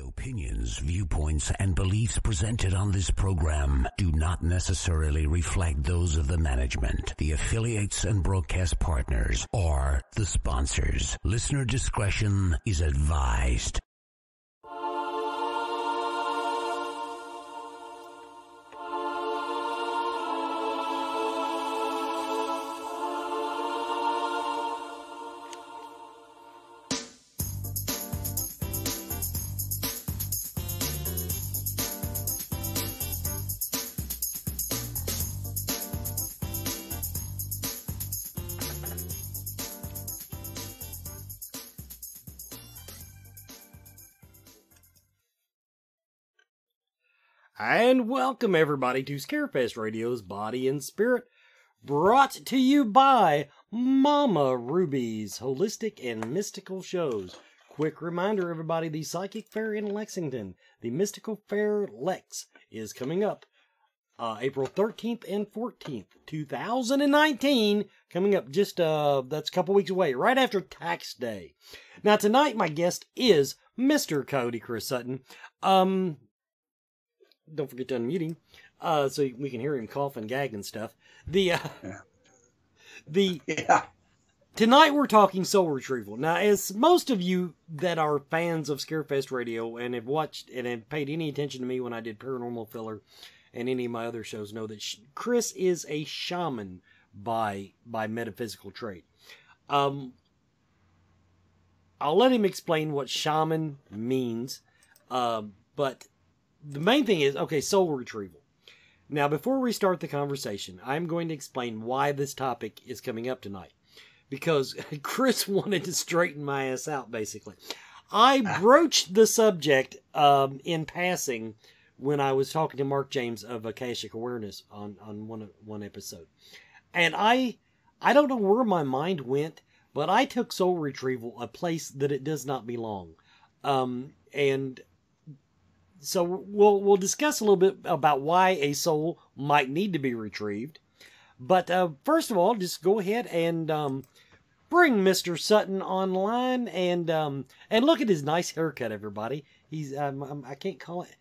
Opinions, viewpoints, and beliefs presented on this program do not necessarily reflect those of the management, the affiliates and broadcast partners, or the sponsors. Listener discretion is advised. And welcome everybody to Scarefest Radio's Body and Spirit, brought to you by Mama Ruby's Holistic and Mystical Shows. Quick reminder everybody, the Psychic Fair in Lexington, the Mystical Fair Lex, is coming up April 13th and 14th, 2019, coming up just, that's a couple weeks away, right after Tax Day. Now tonight my guest is Mr. Coyote Chris Sutton. Don't forget to unmute him, so we can hear him cough and gag and stuff. Tonight we're talking soul retrieval. Now, as most of you that are fans of Scarefest Radio and have watched and have paid any attention to me when I did Paranormal Filler and any of my other shows know that Chris is a shaman by metaphysical trait. I'll let him explain what shaman means, but the main thing is, okay, soul retrieval. Now, before we start the conversation, I'm going to explain why this topic is coming up tonight. Because Chris wanted to straighten my ass out, basically. I broached the subject in passing when I was talking to Mark James of Akashic Awareness on one episode. And I don't know where my mind went, but I took soul retrieval a place that it does not belong. And so we'll discuss a little bit about why a soul might need to be retrieved. But first of all, just go ahead and bring Mr. Sutton online and look at his nice haircut, everybody. He's I can't call it.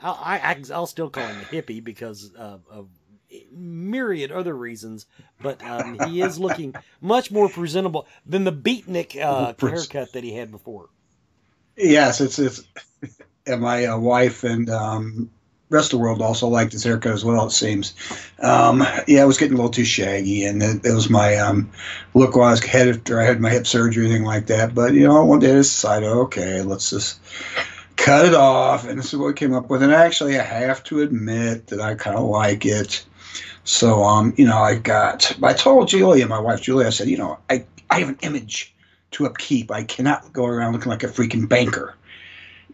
I'll still call him a hippie because of myriad other reasons. But he is looking much more presentable than the beatnik haircut that he had before. Yes, it's. And my wife and rest of the world also liked his haircut as well, it seems. It was getting a little too shaggy, and it was my look when I was after I had my hip surgery, anything like that. But, one day I decided, okay, let's just cut it off, and this is what we came up with. And actually, I have to admit that I kind of like it. So, I told Julia, my wife Julia, I said, I have an image to upkeep. I cannot go around looking like a freaking banker.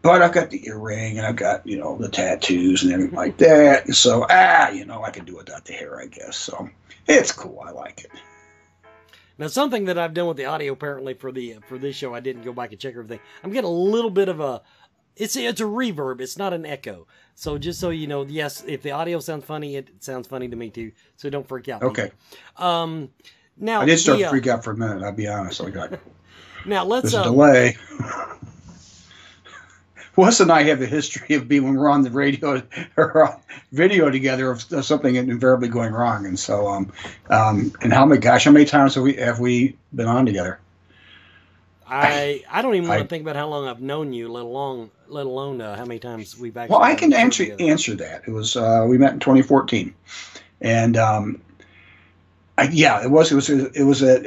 But I've got the earring, and I've got, the tattoos and everything like that. So, I can do without the hair, I guess. So, it's cool. I like it. Now, something that I've done with the audio, apparently, for this show, I didn't go back and check everything. I'm getting a little bit of a, it's a reverb. It's not an echo. So, just so you know, yes, if the audio sounds funny, it sounds funny to me, too. So, don't freak out. Okay. Now, I did start to freak out for a minute, I'll be honest. Now, let's... There's a delay. Wes and I have a history of being, when we're on the radio or on video together, of something invariably going wrong. And so, and how many times have we been on together? I don't even want to think about how long I've known you, let alone how many times we've actually. Well, I can answer that. It was we met in 2014, and it was at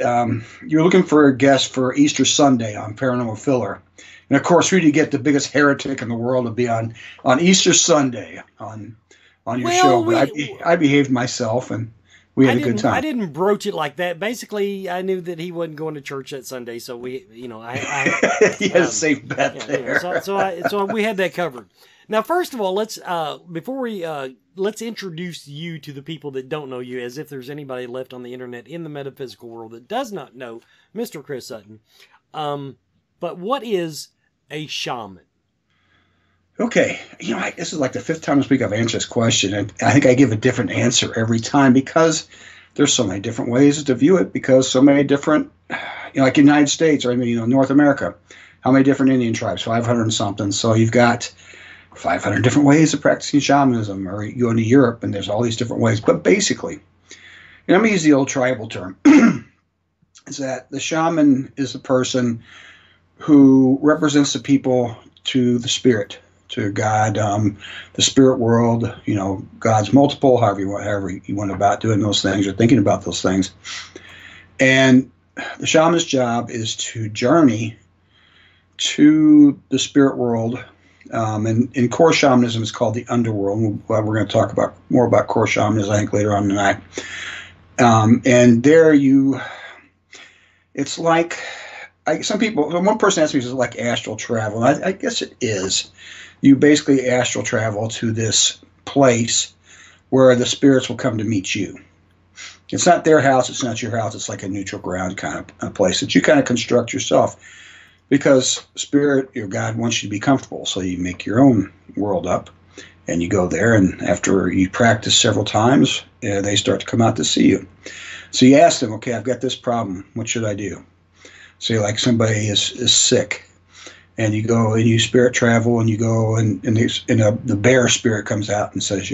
you're looking for a guest for Easter Sunday on Paranormal Filler. And of course, who do you get the biggest heretic in the world to be on Easter Sunday on your show? But I behaved myself, and we had a good time. I didn't broach it like that. Basically, I knew that he wasn't going to church that Sunday, so we, I he had a safe bet there. So we had that covered. Now, first of all, let's introduce you to the people that don't know you, as if there's anybody left on the internet in the metaphysical world that does not know Mr. Chris Sutton. But what is a shaman? Okay, this is like the fifth time this week I've answered this question, and I think I give a different answer every time because there's so many different ways to view it. Because so many different, like United States or North America, how many different Indian tribes? 500 and something. So you've got 500 different ways of practicing shamanism, or you go into Europe and there's all these different ways. But basically, and I'm going to use the old tribal term, is that the shaman is the person who represents the people to the spirit, to God, the spirit world, God's multiple, however you went about doing those things or thinking about those things. And the shaman's job is to journey to the spirit world. And in core shamanism, it's called the underworld. We're going to talk more about core shamanism, I think, later on tonight. And there it's like, one person asked me, is it like astral travel? And I guess it is. You basically astral travel to this place where the spirits will come to meet you. It's not their house. It's not your house. It's like a neutral ground kind of a place that you kind of construct yourself, because spirit, your God, wants you to be comfortable. So you make your own world up and you go there. And after you practice several times, they start to come out to see you. So you ask them, okay, I've got this problem. What should I do? Say like somebody is sick, and you go and you spirit travel, and you go and the bear spirit comes out and says,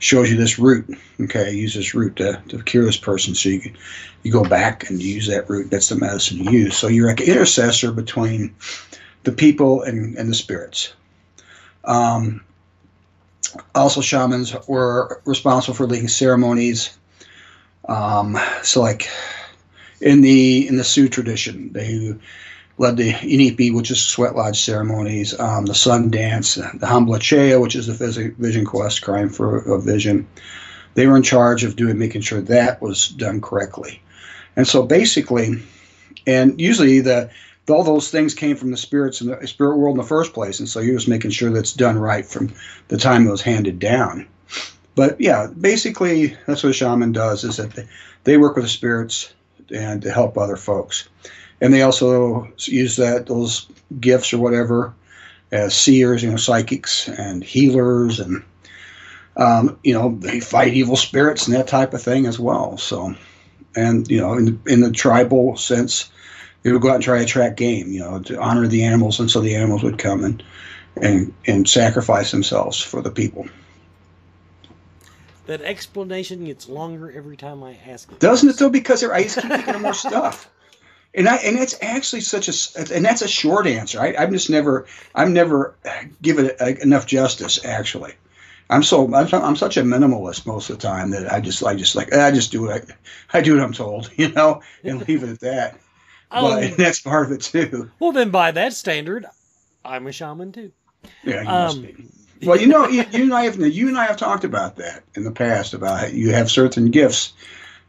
shows you this root. Okay, use this root to cure this person. So you go back and you use that root. That's the medicine you use. So you're like an intercessor between the people and the spirits. Also, shamans were responsible for leading ceremonies. So like in the Sioux tradition, they led the Inipi, which is sweat lodge ceremonies, the sun dance, the Hamblachea, which is the vision quest, crying for a vision. They were in charge of making sure that was done correctly. And so basically, and usually all those things came from the spirits in the spirit world in the first place, and so you're just making sure that's done right from the time it was handed down. But yeah, basically that's what a shaman does, is that they work with the spirits and to help other folks. And they also use those gifts or whatever as seers, psychics and healers, and they fight evil spirits and that type of thing as well. So, and in the tribal sense, they would go out and try to attract game, to honor the animals, and so the animals would come and sacrifice themselves for the people. That explanation gets longer every time I ask it. Doesn't it though? Because I just keep thinking of more stuff. And it's actually and that's a short answer. I've never given it enough justice. Actually, I'm such a minimalist most of the time that I just do I do what I'm told, and leave it at that. But that's part of it too. Well, then by that standard, I'm a shaman too. Yeah, you must be. Well, you and I have talked about that in the past, about how you have certain gifts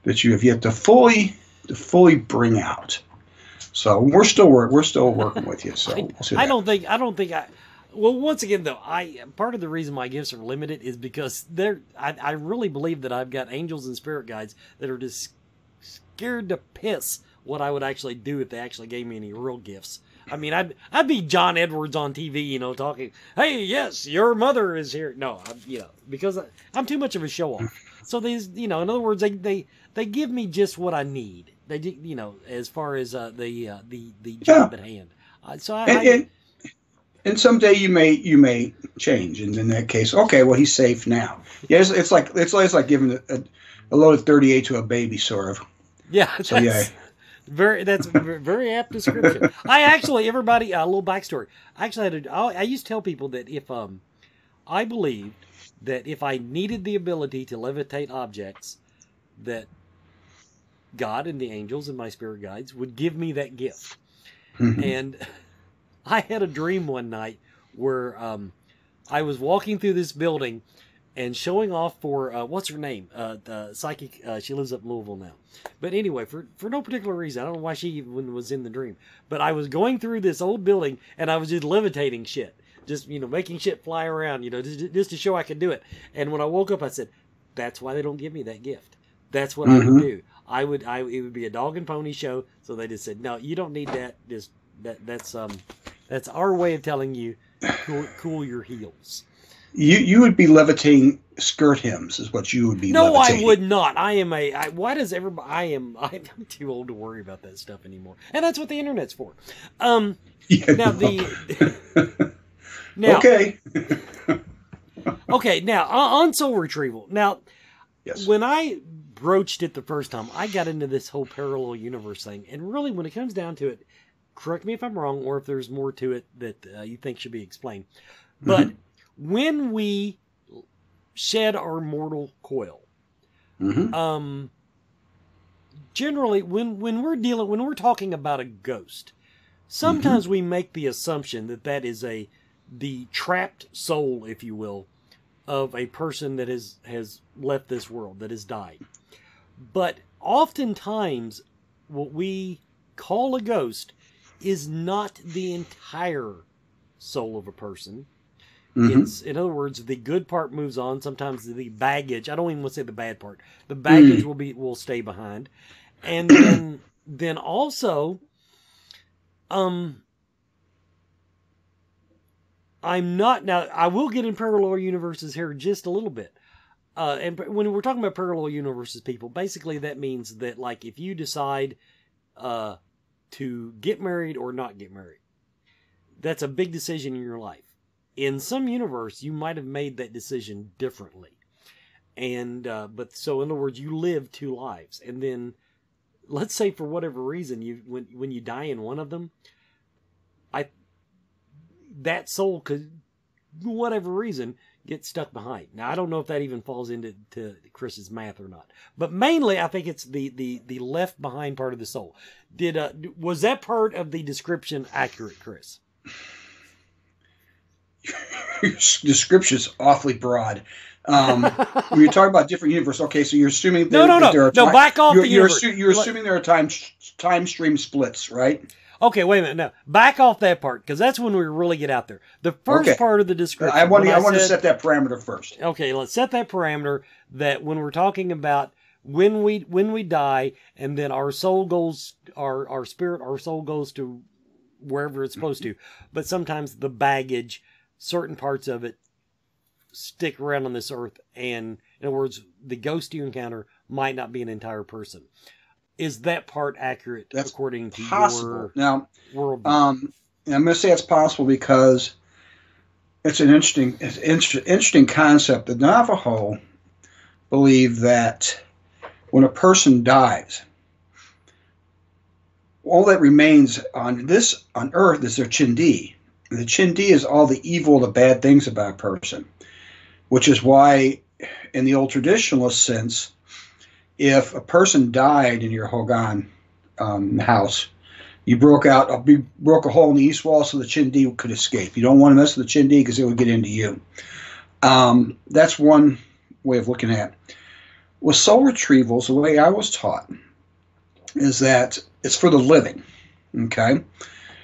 that you have yet to fully bring out. So we're still working with you. So I don't think well, once again though, part of the reason my gifts are limited is because I really believe that I've got angels and spirit guides that are just scared to piss what I would actually do if they actually gave me any real gifts. I mean, I'd be John Edwards on TV, talking, hey, yes, your mother is here. No, because I'm too much of a show off. So these, in other words, they give me just what I need. They, as far as the job at hand. And someday you may change, and in that case, okay, well, he's safe now. Yeah, it's like giving a load of 38 to a baby, sort of. Yeah. So that's a very apt description. Everybody, a little backstory. Actually, I used to tell people that if I believed that if I needed the ability to levitate objects, that God and the angels and my spirit guides would give me that gift. Mm-hmm. And I had a dream one night where I was walking through this building and showing off for, what's her name? The psychic, she lives up in Louisville now. But anyway, for no particular reason, I don't know why she even was in the dream. But I was going through this old building and I was just levitating shit. Just, making shit fly around, just to show I could do it. And when I woke up, I said, that's why they don't give me that gift. That's what I would do. It would be a dog and pony show. So they just said, no, you don't need that. That's our way of telling you, cool your heels. You would be levitating skirt hems, is what you would be. No, levitating. I would not. Why does everybody? I'm too old to worry about that stuff anymore, and that's what the internet's for. Yeah, Now no. now Okay. okay. Now on soul retrieval. Now, Yes. when I broached it the first time, I got into this whole parallel universe thing, and really, when it comes down to it, correct me if I'm wrong, or if there's more to it that you think should be explained. But when we shed our mortal coil, generally, when we're talking about a ghost, sometimes we make the assumption that is the trapped soul, if you will, of a person that has left this world, that has died. But oftentimes, what we call a ghost is not the entire soul of a person. It's, in other words, the good part moves on. Sometimes the baggage, I don't even want to say the bad part, the baggage will stay behind. And then also, I'm not, now I will get in parallel universes here just a little bit. And when we're talking about parallel universes, people, basically that means that, like, if you decide to get married or not get married, that's a big decision in your life. In some universe, you might have made that decision differently. And, but so in other words, you live two lives. And then, let's say for whatever reason, when you die in one of them, that soul could, whatever reason, get stuck behind. Now, I don't know if that even falls into Chris's math or not. But mainly, I think it's the left behind part of the soul. Was that part of the description accurate, Chris? Your description is awfully broad. When you're talking about different universes, okay, so you're assuming that there are back off the universe. You're assuming there are time stream splits, right? Okay, wait a minute. No, back off that part, because that's when we really get out there. The first part of the description. I want to set that parameter first. Okay, let's set that parameter that when we're talking about when we die, and then our soul goes, our spirit, our soul goes to wherever it's supposed to. But sometimes the baggage, certain parts of it, stick around on this earth, and in other words, the ghost you encounter might not be an entire person. Is that part accurate? That's according to possible. Now, worldview? I'm going to say it's possible because it's an interesting concept. The Navajo believe that when a person dies, all that remains on earth is their chindi. And the chindi is all the evil, the bad things about a person, which is why, in the old traditionalist sense, if a person died in your Hogan house, you broke a hole in the east wall so the chindi could escape. You don't want to mess with the chindi because it would get into you. That's one way of looking at it. With soul retrievals, the way I was taught is that it's for the living. Okay?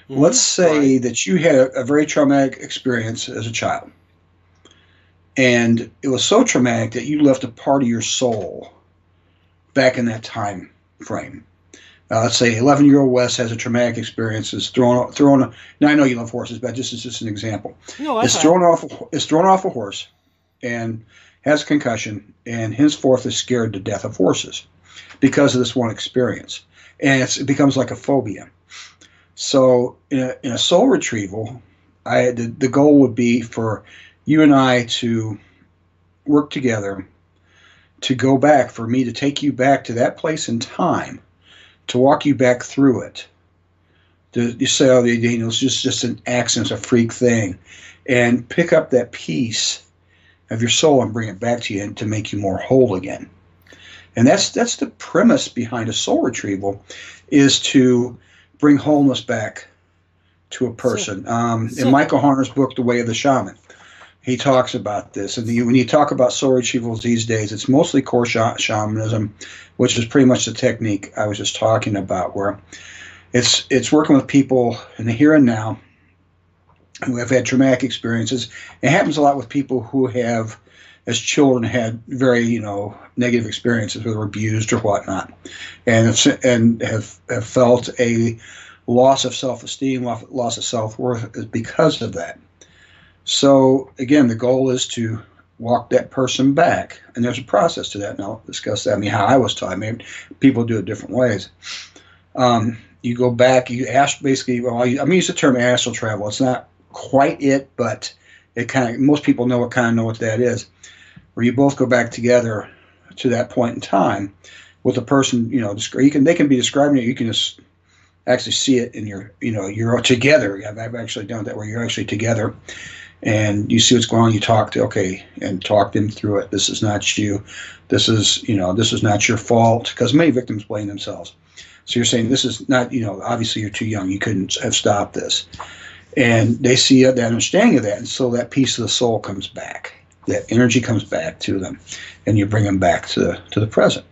Let's say that you had a very traumatic experience as a child. And it was so traumatic that you left a part of your soul back in that time frame. Let's say 11-year-old Wes has a traumatic experience, is thrown. Now I know you love horses, but this is just an example. No, it's thrown off a horse and has a concussion, and henceforth is scared to death of horses because of this one experience, and it becomes like a phobia. So in a soul retrieval, the goal would be for you and I to work together to go back, for me to take you back to that place in time, to walk you back through it. You say, oh, it's just an accident, it's a freak thing, and pick up that piece of your soul and bring it back to you and to make you more whole again. And that's the premise behind a soul retrieval, is to bring wholeness back to a person. In Michael Harner's book, The Way of the Shaman, he talks about this. And when you talk about soul retrievals these days, it's mostly core shamanism, which is pretty much the technique I was just talking about, where it's working with people in the here and now who have had traumatic experiences. It happens a lot with people who have, as children, had very negative experiences, whether abused or whatnot, and have felt a loss of self-esteem, loss of self-worth because of that. So again, the goal is to walk that person back, and there's a process to that, and I'll discuss that. I mean, how I was taught. Maybe people do it different ways. You go back, you ask basically. Well, I'm gonna use the term astral travel. It's not quite it, but it kind of most people know what that is. Where you both go back together to that point in time with a person. You know, they can be describing it. You can just actually see it in you're together. I've actually done that where you're actually together. And you see what's going on. You talk them through it. This is not you. This is not your fault. Because many victims blame themselves. So you're saying this is not, obviously you're too young. You couldn't have stopped this. And they see that understanding of that. And so that piece of the soul comes back. That energy comes back to them. And you bring them back to the present.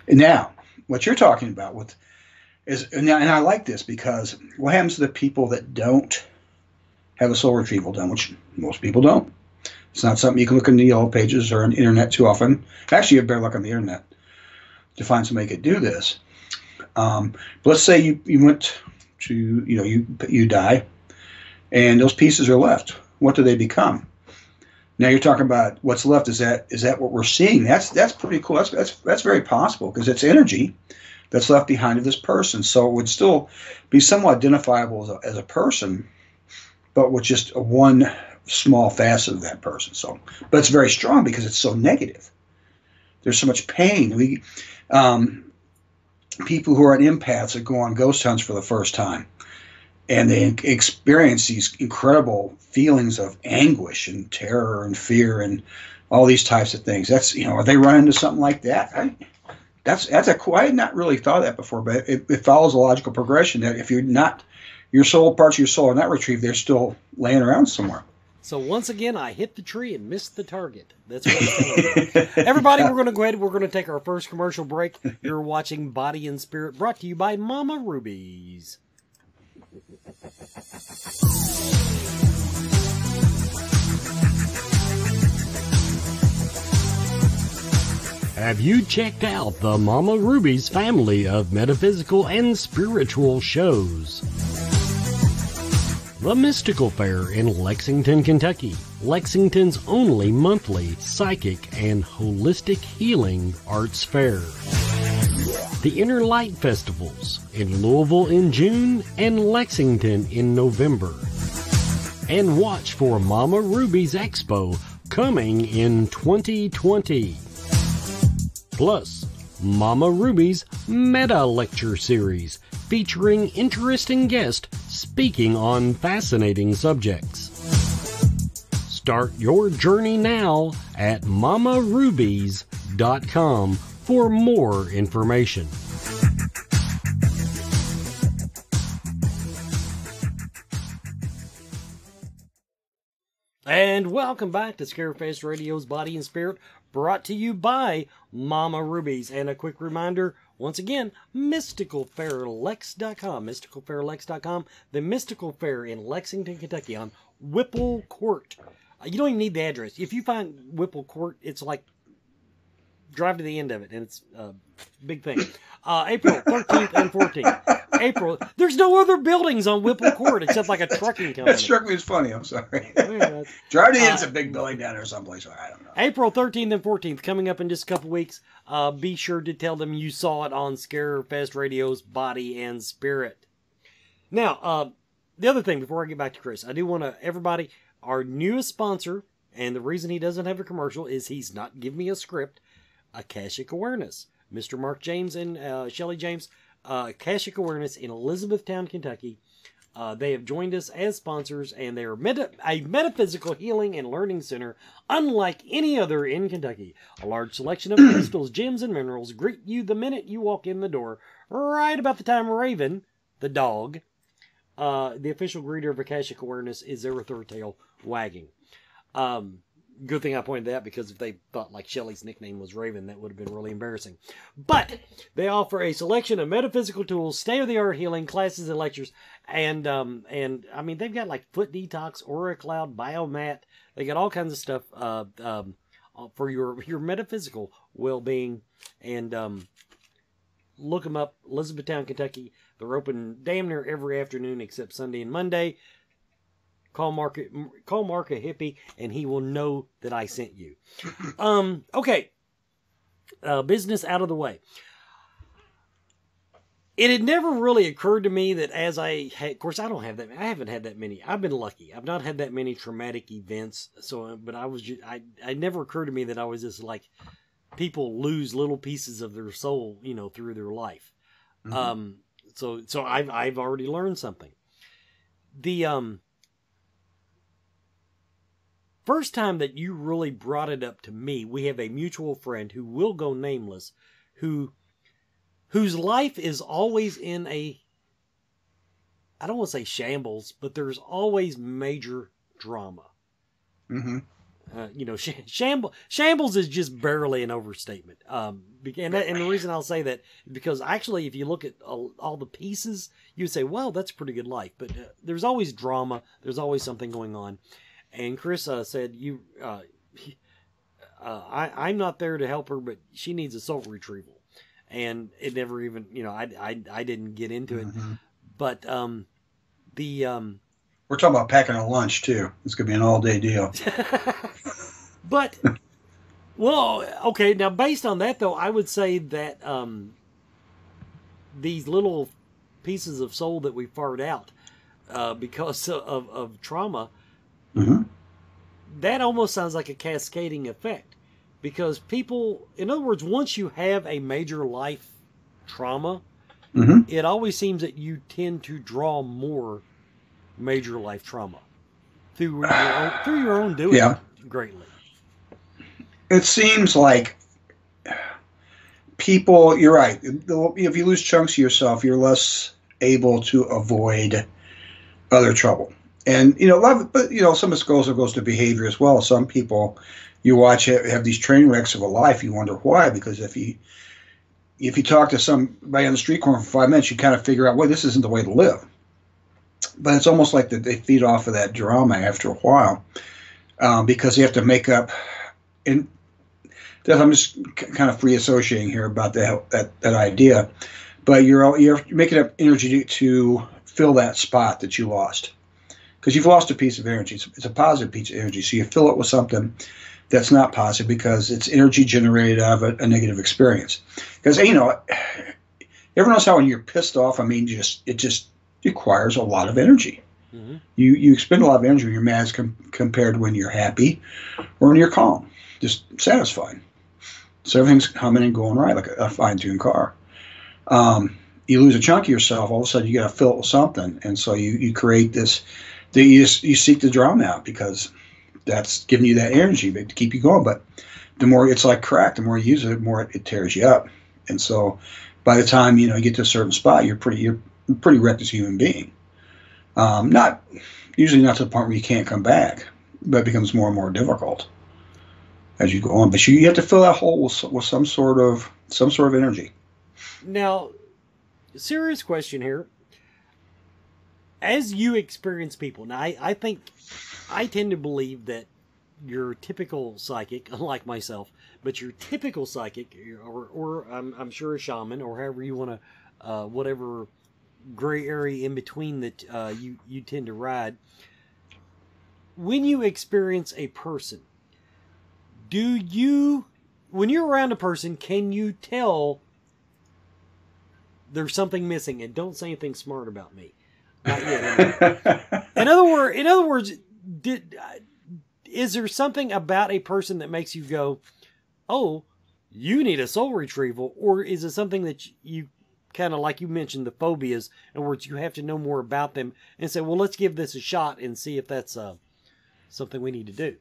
And now, what you're talking about and I like this because what happens to the people that don't have a soul retrieval done, which most people don't. It's not something you can look in the yellow pages or on the internet too often. Actually, you have better luck on the internet to find somebody who could do this. But let's say you went to, you die, and those pieces are left. What do they become? Now you're talking about what's left. Is that what we're seeing? That's pretty cool. That's very possible because it's energy that's left behind of this person. So it would still be somewhat identifiable as a person, but with just one small facet of that person. So, but it's very strong because it's so negative. There's so much pain. People who are empaths that go on ghost hunts for the first time, and they experience these incredible feelings of anguish and terror and fear and all these types of things. That's are they run into something like that? That's a cool. I had not really thought of that before, but it follows a logical progression that if you're not. Your soul, parts of your soul are not retrieved. They're still laying around somewhere. So once again, I hit the tree and missed the target. That's what I'm telling you. Everybody, we're going to go ahead. We're going to take our first commercial break. You're watching Body and Spirit, brought to you by Mama Rubies. Have you checked out the Mama Rubies family of metaphysical and spiritual shows? The Mystical Fair in Lexington, Kentucky, Lexington's only monthly psychic and holistic healing arts fair. The Inner Light Festivals in Louisville in June and Lexington in November. And watch for Mama Ruby's Expo coming in 2020. Plus, Mama Ruby's Meta Lecture Series featuring interesting guests speaking on fascinating subjects. Start your journey now at mamarubies.com for more information. And welcome back to Scarefest Radio's Body and Spirit, brought to you by Mama Rubies. And a quick reminder, once again, MysticalFairLex.com, MysticalFairLex.com, the Mystical Fair in Lexington, Kentucky on Whipple Court. You don't even need the address. If you find Whipple Court, it's like, drive to the end of it, and it's a big thing. April 13th and 14th. There's no other buildings on Whipple Court except like a trucking company. That struck me as funny, I'm sorry. Drive to the end's a big building down there someplace, I don't know. April 13th and 14th, coming up in just a couple weeks. Be sure to tell them you saw it on Scarefest Radio's Body and Spirit. Now, the other thing, before I get back to Chris, I do want to, everybody, our newest sponsor, and the reason he doesn't have a commercial is he's not giving me a script, Akashic Awareness. Mr. Mark James and Shelley James, Akashic Awareness in Elizabethtown, Kentucky. They have joined us as sponsors, and they are a metaphysical healing and learning center unlike any other in Kentucky. A large selection of crystals, gems, and minerals greet you the minute you walk in the door, right about the time Raven, the dog, the official greeter of Akashic Awareness, is there with her tail wagging. Good thing I pointed that, because if they thought like Shelley's nickname was Raven, that would have been really embarrassing. But they offer a selection of metaphysical tools, state-of-the-art healing classes and lectures, and I mean, they've got like foot detox, aura cloud, biomat. They got all kinds of stuff for your metaphysical well-being. And look them up, Elizabethtown, Kentucky. They're open damn near every afternoon except Sunday and Monday. call Mark a hippie, and he will know that I sent you. Okay. Business out of the way. It had never really occurred to me that as I had, of course, I haven't had that many. I've been lucky. I've not had that many traumatic events. So, but I never occurred to me that I was just like, people lose little pieces of their soul, through their life. Mm-hmm. So I've already learned something. The, first time that you really brought it up to me, we have a mutual friend who will go nameless, whose life is always in I don't want to say shambles, but there's always major drama. Mm-hmm. Shambles is just barely an overstatement. And the reason I'll say that is because actually, if you look at all the pieces, you would say, well, that's a pretty good life. But there's always drama. There's always something going on. And Chris said, I'm not there to help her, but she needs a soul retrieval. And it never even, I didn't get into it. Mm-hmm. But we're talking about packing a lunch, too. It's going to be an all-day deal. But, well, okay, now based on that, though, I would say that these little pieces of soul that we fired out because of trauma, mm-hmm. that almost sounds like a cascading effect. Because people, in other words, once you have a major life trauma, mm-hmm. it always seems that you tend to draw more major life trauma through your own doing greatly. It seems like people, you're right. If you lose chunks of yourself, you're less able to avoid other trouble. And, some of this goes to behavior as well. Some people you watch have these train wrecks of a life. You wonder why, because if you talk to somebody on the street corner for 5 minutes, you kind of figure out, well, this isn't the way to live. But it's almost like that they feed off of that drama after a while because you have to make up. And I'm just kind of free associating here about that idea, but you're making up energy to fill that spot that you lost, because you've lost a piece of energy. It's a positive piece of energy, so you fill it with something that's not positive because it's energy generated out of a negative experience. Because everyone knows how when you're pissed off, it just requires a lot of energy. Mm-hmm. You expend a lot of energy when you're mad compared to when you're happy or when you're calm, just satisfied. So everything's humming and going right, like a fine-tuned car. You lose a chunk of yourself, all of a sudden you got to fill it with something, and so you create this. You seek the drama out because that's giving you that energy to keep you going. But the more it's like crack, the more you use it, the more it tears you up. And so by the time you get to a certain spot, you're pretty wrecked as a human being. Not usually not to the point where you can't come back, but it becomes more and more difficult as you go on. But you have to fill that hole with some sort of energy. Now, serious question here. As you experience people, now I think I tend to believe that your typical psychic, unlike myself, but your typical psychic, or I'm sure a shaman, or however you want to, whatever gray area in between that you tend to ride. When you experience a person, when you're around a person, can you tell there's something missing? And don't say anything smart about me. Not yet. In other words, is there something about a person that makes you go, oh, you need a soul retrieval? Or is it something that you kind of, like you mentioned, the phobias, in other words, you have to know more about them and say, well, let's give this a shot and see if that's something we need to do?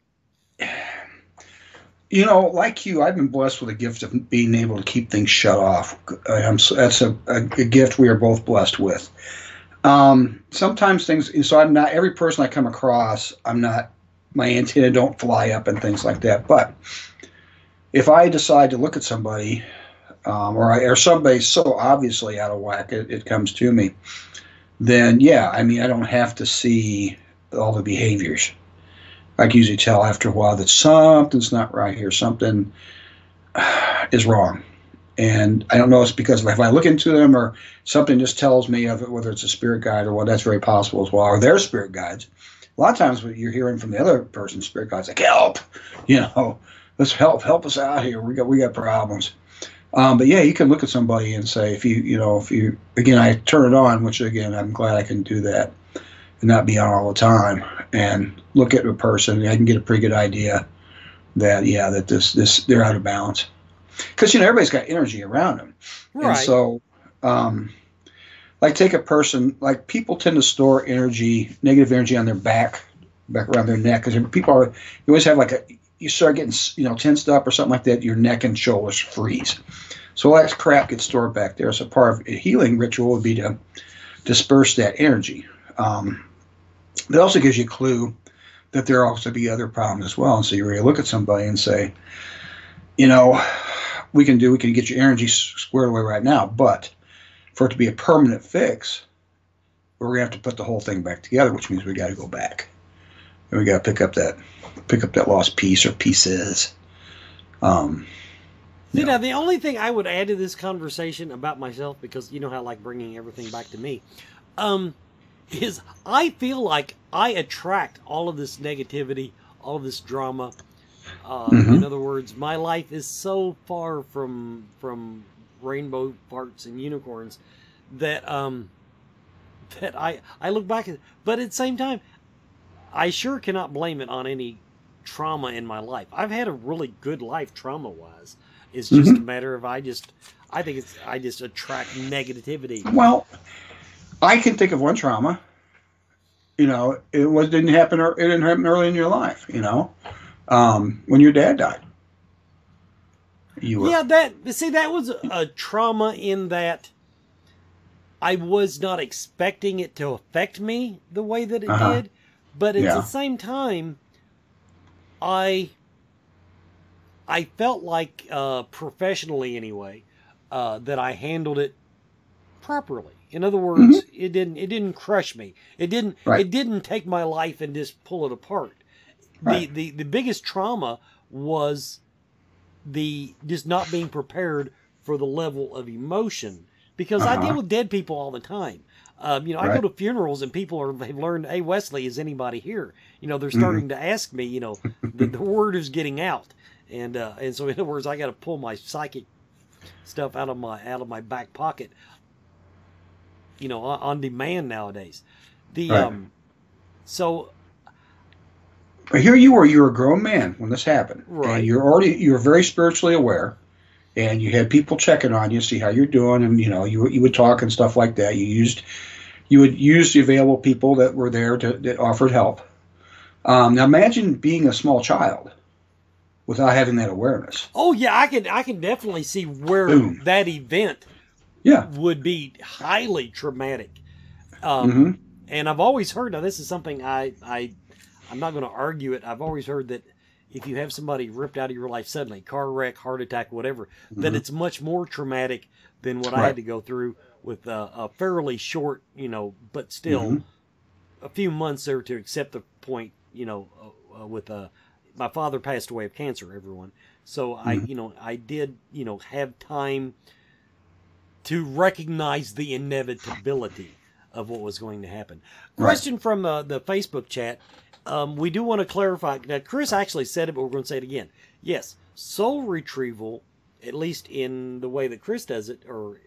Like you, I've been blessed with a gift of being able to keep things shut off. That's a gift we are both blessed with. Sometimes things, so I'm not, every person I come across, my antenna don't fly up and things like that. But if I decide to look at somebody, or somebody's so obviously out of whack, it comes to me, then I don't have to see all the behaviors. I can usually tell after a while that something's not right here, something is wrong. And I don't know it's because if I look into them or something just tells me of it, whether it's a spirit guide or what, that's very possible as well, or their spirit guides. a lot of times what you're hearing from the other person's spirit guide's like, help, let's help us out here. We got problems. But yeah, you can look at somebody and say, if you, again, I turn it on, which again, I'm glad I can do that and not be on all the time, and look at a person. I can get a pretty good idea that, that this they're out of balance. Because, everybody's got energy around them. Right. And so, like take a person, like people tend to store negative energy on their back around their neck. Because you always have you start getting, tensed up or something like that, your neck and shoulders freeze. So all that crap gets stored back there. So part of a healing ritual would be to disperse that energy. It also gives you a clue that there also be other problems as well. And so you really look at somebody and say, we can get your energy squared away right now, but for it to be a permanent fix, we're going to have to put the whole thing back together, which means we got to go back. And we got to pick up that lost piece or pieces. Now, the only thing I would add to this conversation about myself, because you know how I like bringing everything back to me, is I feel like I attract all of this negativity, all of this drama. In other words, my life is so far from rainbow parts and unicorns that that I look back at, but at the same time, I sure cannot blame it on any trauma in my life. I've had a really good life trauma-wise. It's just a matter of I just attract negativity. Well, I can think of one trauma. It didn't happen early in your life. When your dad died. That was a trauma in that I was not expecting it to affect me the way that it did, but at the same time, I felt like professionally anyway that I handled it properly. In other words, it didn't crush me. It didn't take my life and just pull it apart. Right. The biggest trauma was the just not being prepared for the level of emotion, because I deal with dead people all the time. I go to funerals and people have learned, hey, Wesley, is anybody here? They're starting to ask me, the word is getting out. And so in other words, I got to pull my psychic stuff out of my back pocket, on demand nowadays. But here you were a grown man when this happened. Right. And you're very spiritually aware, and you had people checking on you, see how you're doing, and you would talk and stuff like that. You would use the available people that were there that offered help. Now imagine being a small child without having that awareness. Oh yeah, I can definitely see where that event would be highly traumatic. And I've always heard, now this is something I'm not going to argue it. I've always heard that if you have somebody ripped out of your life suddenly, car wreck, heart attack, whatever, that it's much more traumatic than what I had to go through with a fairly short, but still a few months there to accept the point, with my father passed away of cancer, everyone. So I did, have time to recognize the inevitability of what was going to happen. Question from the Facebook chat. We do want to clarify. Now, Chris actually said it, but we're going to say it again. Yes, soul retrieval, at least in the way that Chris does it, or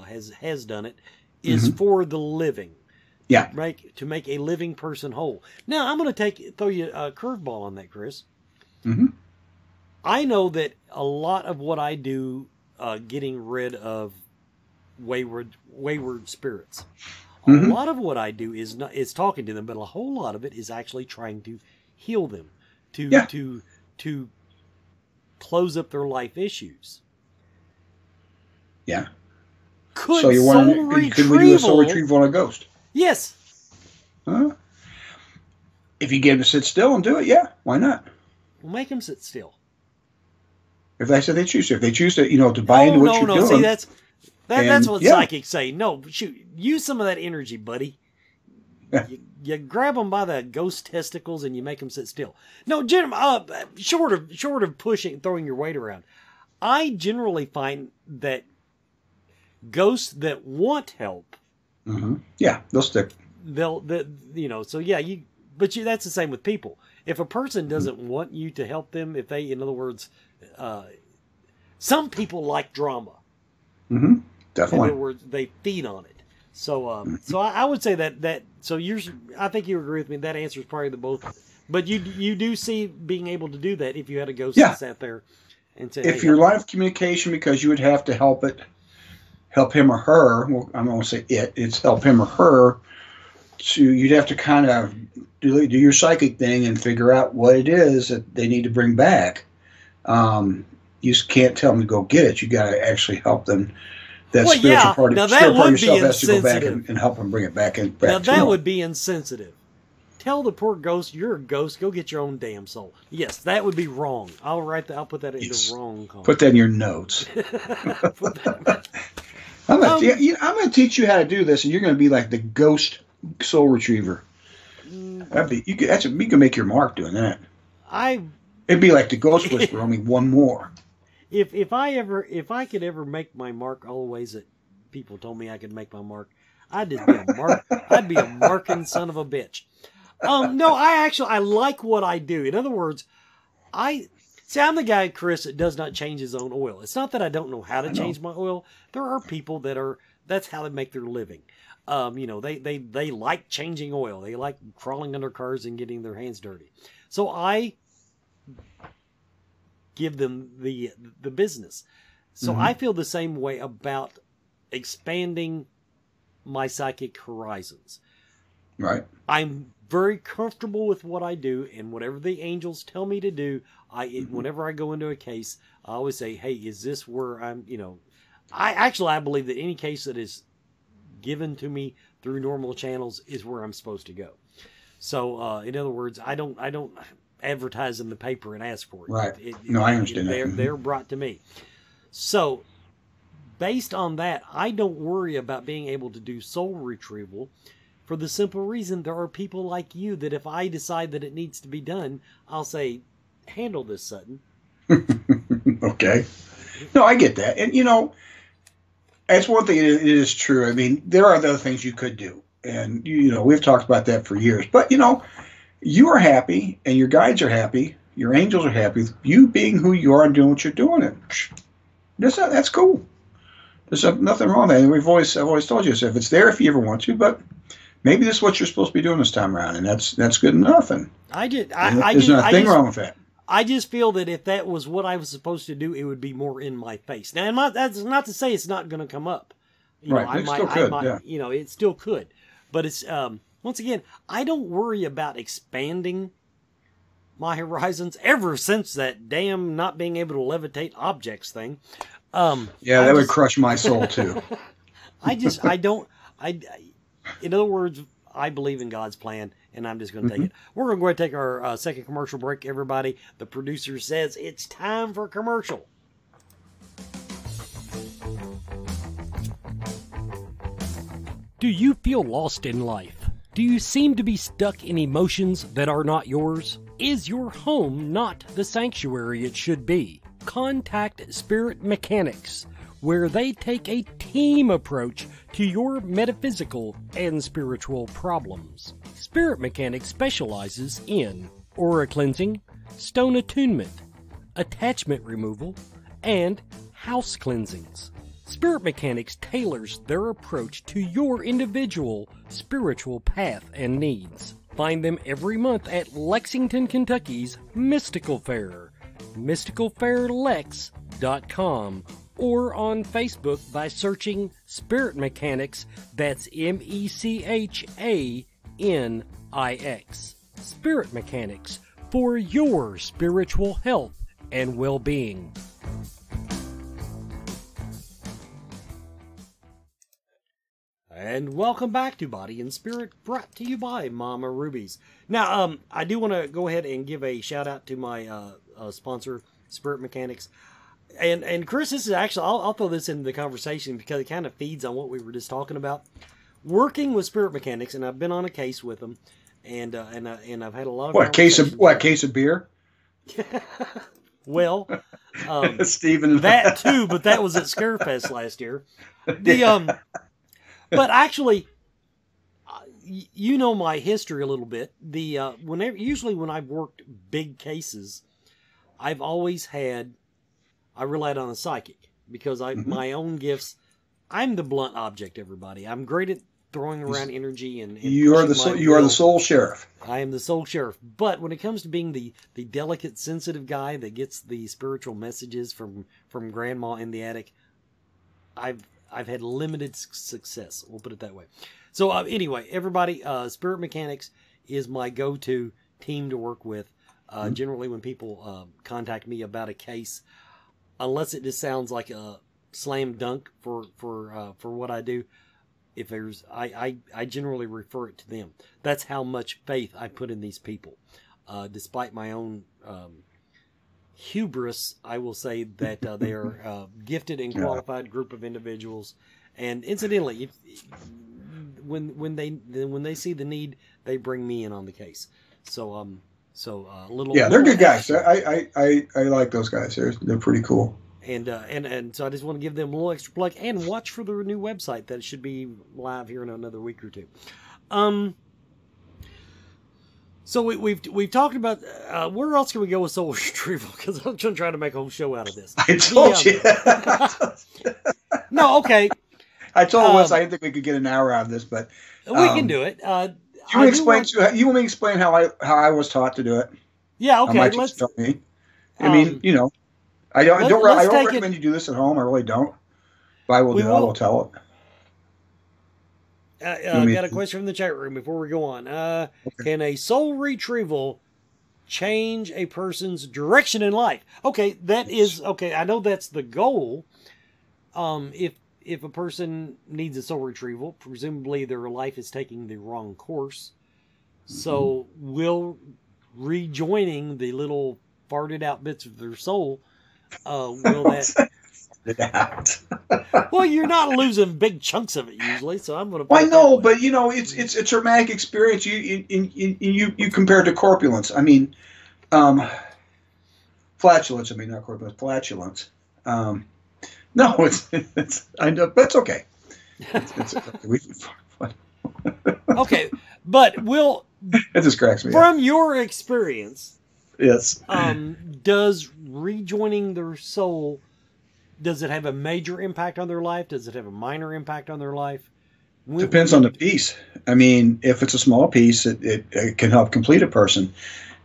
has done it, is for the living. Yeah. To make a living person whole. Now, I'm going to throw you a curveball on that, Chris. I know that a lot of what I do, getting rid of wayward spirits. A lot of what I do is talking to them, but a whole lot of it is actually trying to heal them, to close up their life issues. Yeah. Could we do a soul retrieval on a ghost? Yes. If you get them to sit still and do it, yeah, why not? We'll make them sit still. If they choose to, to buy into what you're doing. See, that's what psychics say. No, shoot, use some of that energy, buddy. You grab them by the ghost testicles and you make them sit still. No, short of pushing, throwing your weight around, I generally find that ghosts that want help, yeah, they'll stick. So yeah, but that's the same with people. If a person doesn't want you to help them, if they, in other words, some people like drama. Mm-hmm. Definitely. In other words, they feed on it. So, so I would say that. So I think you agree with me. That answers probably the both. But you do see being able to do that if you had a ghost that sat there and said, if your line of communication, because you would have to help him or her. Well, I'm going to say it's help him or her. You'd have to kind of do your psychic thing and figure out what it is that they need to bring back. You just can't tell them to go get it. You got to actually help them. That spiritual part of yourself has to go back and help them bring it back. Now that would be insensitive. Tell the poor ghost, you're a ghost. Go get your own damn soul. Yes, that would be wrong. I'll put that in the wrong column. Put that in your notes. I'm going to teach you how to do this, and you're going to be like the ghost soul retriever. You can make your mark doing that. It'd be like the ghost whisperer, only one more. If I could ever make my mark all the ways that people told me I could make my mark, I'd be a mark. I'd be a marking son of a bitch. No, I like what I do. In other words, I'm the guy, Chris, that does not change his own oil. It's not that I don't know how to change my oil. There are people that's how they make their living. They like changing oil. They like crawling under cars and getting their hands dirty. So I give them the business. So I feel the same way about expanding my psychic horizons. Right. I'm very comfortable with what I do, and whatever the angels tell me to do, whenever I go into a case, I always say, hey, is this where I'm, I believe that any case that is given to me through normal channels is where I'm supposed to go. So, in other words, I don't advertise in the paper and ask for it. Right. I understand that. They're brought to me. So, based on that, I don't worry about being able to do soul retrieval for the simple reason there are people like you that if I decide that it needs to be done, I'll say, handle this, Sutton. Okay. No, I get that. And, that's one thing. It is true. I mean, there are other things you could do. And, we've talked about that for years. But, you are happy and your guides are happy. Your angels are happy. You being who you are and doing what you're doing. That's cool. There's nothing wrong with that. I've always told you this. If it's there, if you ever want to, but maybe this is what you're supposed to be doing this time around, and that's good enough. And there's nothing wrong with that. I just feel that if that was what I was supposed to do, it would be more in my face. Now, that's not to say it's not going to come up. It still could. It still could. But it's once again, I don't worry about expanding my horizons ever since that damn not being able to levitate objects thing. That would crush my soul too. In other words, I believe in God's plan, and I'm just going to take it. We're going to go ahead and take our second commercial break, everybody. The producer says it's time for a commercial. Do you feel lost in life? Do you seem to be stuck in emotions that are not yours? Is your home not the sanctuary it should be? Contact Spirit Mechanics, where they take a team approach to your metaphysical and spiritual problems. Spirit Mechanics specializes in aura cleansing, stone attunement, attachment removal, and house cleansings. Spirit Mechanics tailors their approach to your individual spiritual path and needs. Find them every month at Lexington, Kentucky's Mystical Fair, mysticalfairlex.com, or on Facebook by searching Spirit Mechanics, that's MECHANIX. Spirit Mechanics, for your spiritual health and well-being. And welcome back to Body and Spirit, brought to you by Mama Rubies. Now, I do want to go ahead and give a shout out to my sponsor, Spirit Mechanics. And Chris, this is actually, I'll throw this into the conversation because it kind of feeds on what we were just talking about. Working with Spirit Mechanics, and I've been on a case with them, and I've had a lot of case of beer? Well, Stephen, that too, but that was at Scarefest last year. But actually, you know my history a little bit. Usually when I've worked big cases, I've always I relied on a psychic because my own gifts. I'm the blunt object, everybody. I'm great at throwing around energy and you are the soul sheriff. I am the soul sheriff. But when it comes to being the delicate, sensitive guy that gets the spiritual messages from grandma in the attic, I've had limited success. We'll put it that way. So anyway, everybody, Spirit Mechanics is my go-to team to work with. Generally, when people contact me about a case, unless it just sounds like a slam dunk for what I do, if there's I generally refer it to them. That's how much faith I put in these people. Despite my own hubris, I will say that they are a gifted and qualified group of individuals. And incidentally, when they see the need, they bring me in on the case. So they're good guys. I like those guys. They're pretty cool. And so I just want to give them a little extra plug and watch for their new website that should be live here in another week or two. So we've talked about where else can we go with soul retrieval? Because I'm trying to make a whole show out of this. I told you. No, okay. I told Wes I didn't think we could get an hour out of this, but we can do it. You want me to explain how I was taught to do it? Yeah, okay. Let's tell me. I mean, I don't recommend you do this at home. I really don't. But I will tell it. I got a question from the chat room before we go on. Okay. Can a soul retrieval change a person's direction in life? Okay, that is okay. I know that's the goal. If a person needs a soul retrieval, presumably their life is taking the wrong course. So will rejoining the little farted out bits of their soul, will that... Well, you're not losing big chunks of it usually, so I'm going to... Well, I know, but it's a traumatic experience. You compare it to corpulence. I mean, flatulence. I mean, not corpulence, flatulence. No, I know, but it's okay. It's okay. Okay, but it just cracks me from up. your experience, yes. Does rejoining their soul, does it have a major impact on their life? Does it have a minor impact on their life? Depends on the piece. I mean, if it's a small piece, it can help complete a person.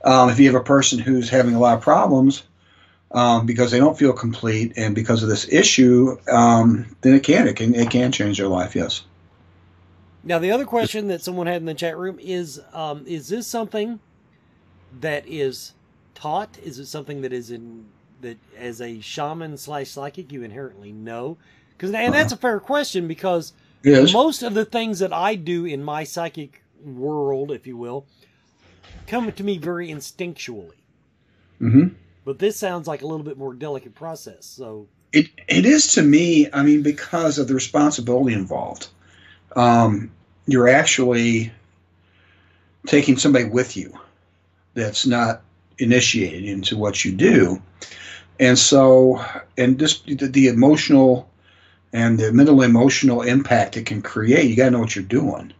If you have a person who's having a lot of problems because they don't feel complete and because of this issue, then it can change their life. Yes. Now, the other question that someone had in the chat room is this something that is taught? Is it something that is that as a shaman / psychic you inherently know? And that's a fair question because most of the things that I do in my psychic world, if you will, come to me very instinctually. Mm-hmm. But this sounds like a little bit more delicate process. So it is to me. I mean, because of the responsibility involved. You're actually taking somebody with you that's not initiated into what you do. And so, and just the emotional and the mental emotional impact it can create, you got to know what you're doing.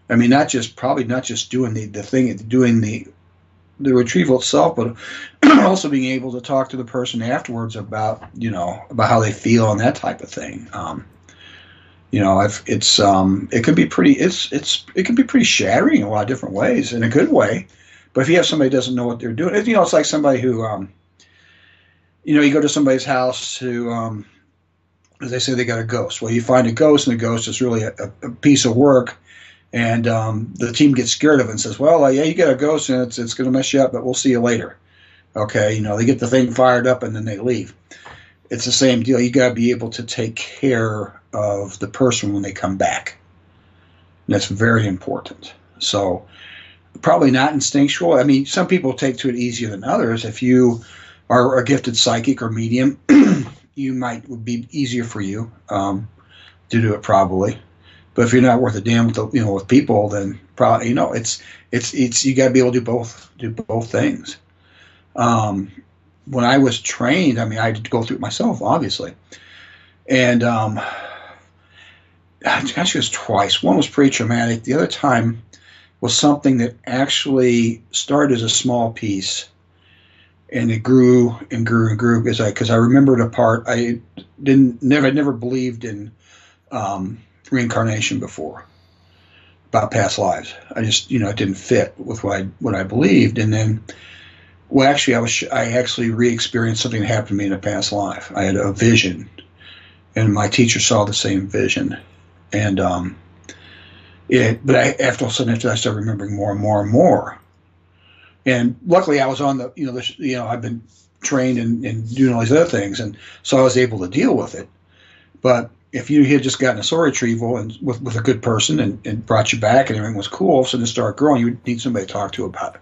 I mean, probably not just doing the thing, doing the retrieval itself, but also being able to talk to the person afterwards about how they feel and that type of thing. It can be pretty shattering in a lot of different ways in a good way. But if you have somebody who doesn't know what they're doing, it's like somebody who, you go to somebody's house who, as they say, they got a ghost. Well, you find a ghost, and the ghost is really a piece of work, and the team gets scared of it and says, well, yeah, you got a ghost, and it's going to mess you up, but we'll see you later. Okay, they get the thing fired up, and then they leave. It's the same deal. You got to be able to take care of the person when they come back. And that's very important. So probably not instinctual. I mean, some people take to it easier than others. If you are a gifted psychic or medium, would be easier for you to do it probably. But if you're not worth a damn with people, then probably it's you got to be able to do both things. When I was trained, I mean, I had to go through it myself, obviously. And Actually, it was twice. One was pretty traumatic. The other time was something that actually started as a small piece, and it grew and grew and grew. Because I remembered a part. I never believed in reincarnation before, about past lives. I just, it didn't fit with what I believed. And then, well, actually, I actually re-experienced something that happened to me in a past life. I had a vision, and my teacher saw the same vision, and after all of a sudden, after I started remembering more and more and more, and luckily I was on I've been trained in doing all these other things, and so I was able to deal with it. But if you had just gotten a soul retrieval and with a good person and brought you back and everything was cool, so to start growing, you would need somebody to talk to about it.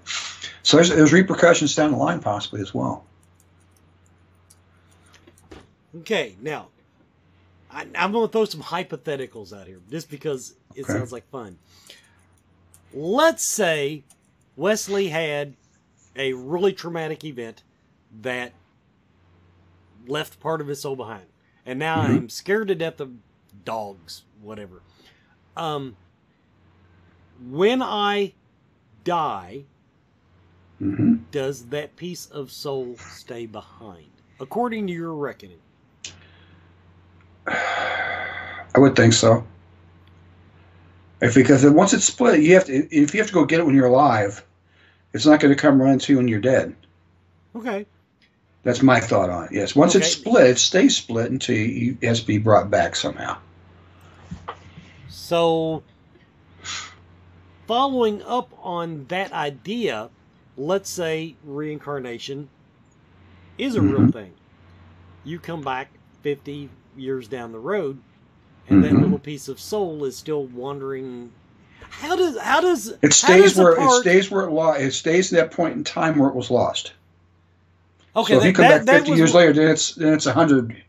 So there's repercussions down the line possibly as well. Okay, now, I'm going to throw some hypotheticals out here, just because it sounds like fun. Let's say Wesley had a really traumatic event that left part of his soul behind. And now I'm scared to death of dogs, whatever. When I die, does that piece of soul stay behind, according to your reckoning? I would think so. Because once it's split, if you have to go get it when you're alive, it's not going to come running to you when you're dead. Okay. That's my thought on it. Yes, once it's split, it stays split until it has to be brought back somehow. So, following up on that idea, let's say reincarnation is a real thing. You come back 50 years down the road, and that little piece of soul is still wandering. How does it stays it stays at that point in time where it was lost. Okay, so if you come back 50 years later, then it's 100.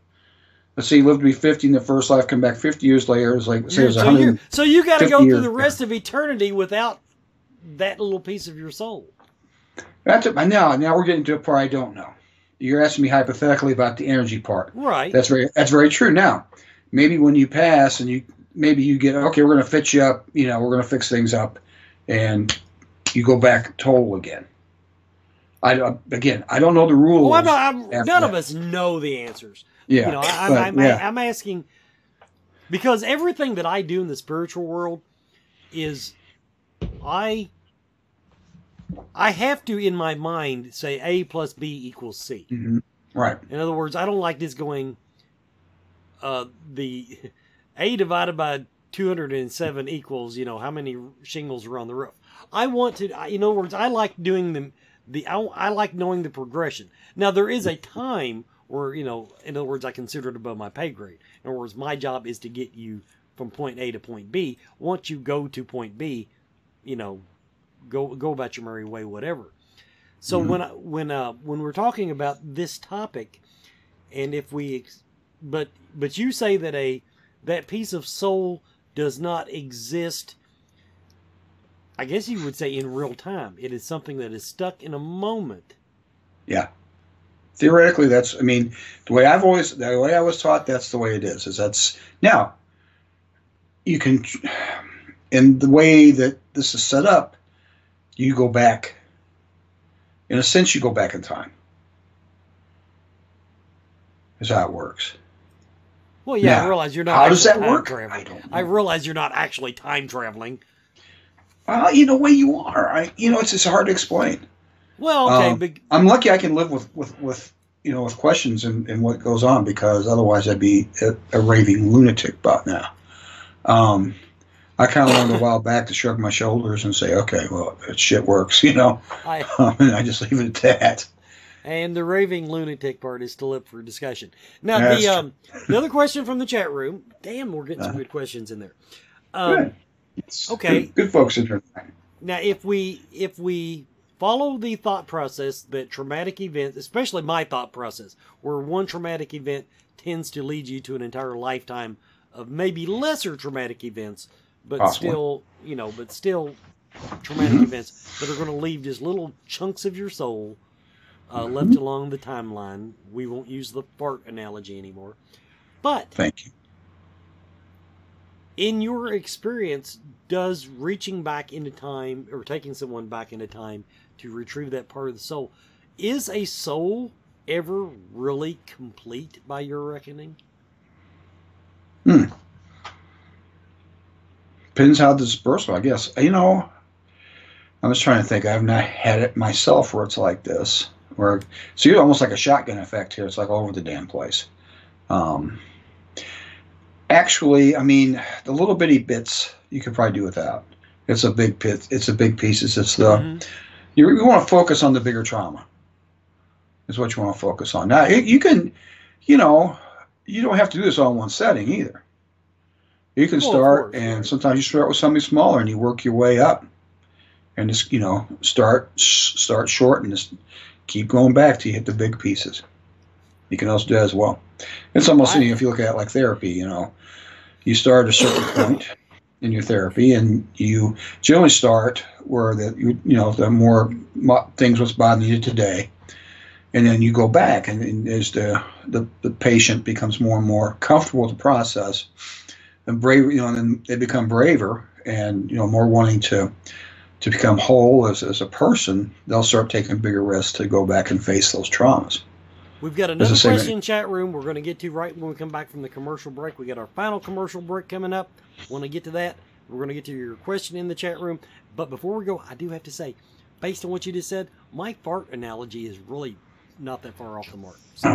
Let's say you lived to be 50 in the first life, come back 50 years later, it's like say it was 100. So you got to go through the rest of eternity without that little piece of your soul. Now we're getting to a part I don't know. You're asking me hypothetically about the energy part. Right. That's very true. Now, maybe when you pass and you get, okay, we're going to fit you up, we're going to fix things up, and you go back whole again. I don't know the rules. Well, none of us know the answers. Yeah. I'm asking, because everything that I do in the spiritual world is, I have to, in my mind, say A plus B equals C. Right. In other words, I don't like this going, the A divided by 207 equals, how many shingles are on the roof. I want to, in other words, I like doing I like knowing the progression. Now, there is a time where, in other words, I consider it above my pay grade. In other words, my job is to get you from point A to point B. Once you go to point B, go about your merry way, whatever. So when we're talking about this topic, and if we, but you say that that piece of soul does not exist, I guess you would say in real time. It is something that is stuck in a moment. Yeah. Theoretically, the way I was taught, that's the way it is. That's now you can, in the way that this is set up, you go back. In a sense, you go back in time. Is how it works. Well, yeah, now, I realize you're not. How does that work? I don't know. I realize you're not actually time traveling. In a way you are. It's hard to explain. Well, okay, I'm lucky I can live with questions and what goes on, because otherwise I'd be a raving lunatic about now. I kind of learned a while back to shrug my shoulders and say, okay, well, that shit works, and I just leave it at that. And the raving lunatic part is still up for discussion. Now, the other question from the chat room. Damn, we're getting some good questions in there. Good. Okay. Good folks in here. Now, if we follow the thought process that traumatic events, especially my thought process, where one traumatic event tends to lead you to an entire lifetime of maybe lesser traumatic events, but possibly. still traumatic events that are going to leave just little chunks of your soul left along the timeline. We won't use the fart analogy anymore. But thank you. In your experience, does reaching back into time or taking someone back into time to retrieve that part of the soul, is a soul ever really complete by your reckoning? Depends how dispersal, I guess. You know, I'm just trying to think. I've not had it myself where it's like this. So you're almost like a shotgun effect here. It's like all over the damn place. Actually, I mean, the little bitty bits you could probably do without. It's a big pit. It's a big pieces. It's the you want to focus on the bigger trauma. Is what you want to focus on. Now you can, you know, you don't have to do this all in one setting either. You can start, and sometimes you start with something smaller, and you work your way up, and just start short, and just keep going back till you hit the big pieces. You can also do that as well. It's almost if you look at it like therapy, you start at a certain point in your therapy, and you generally start where the more things what's bothering you today, and then you go back, and as the patient becomes more and more comfortable with the process, and brave, and then they become braver and more wanting to become whole as a person, they'll start taking bigger risks to go back and face those traumas. We've got another question in chat room we're going to get to right when we come back from the commercial break. We got our final commercial break coming up. Want to get to that? We're going to get to your question in the chat room. But before we go, I do have to say, based on what you just said, my fart analogy is really not that far off the mark. So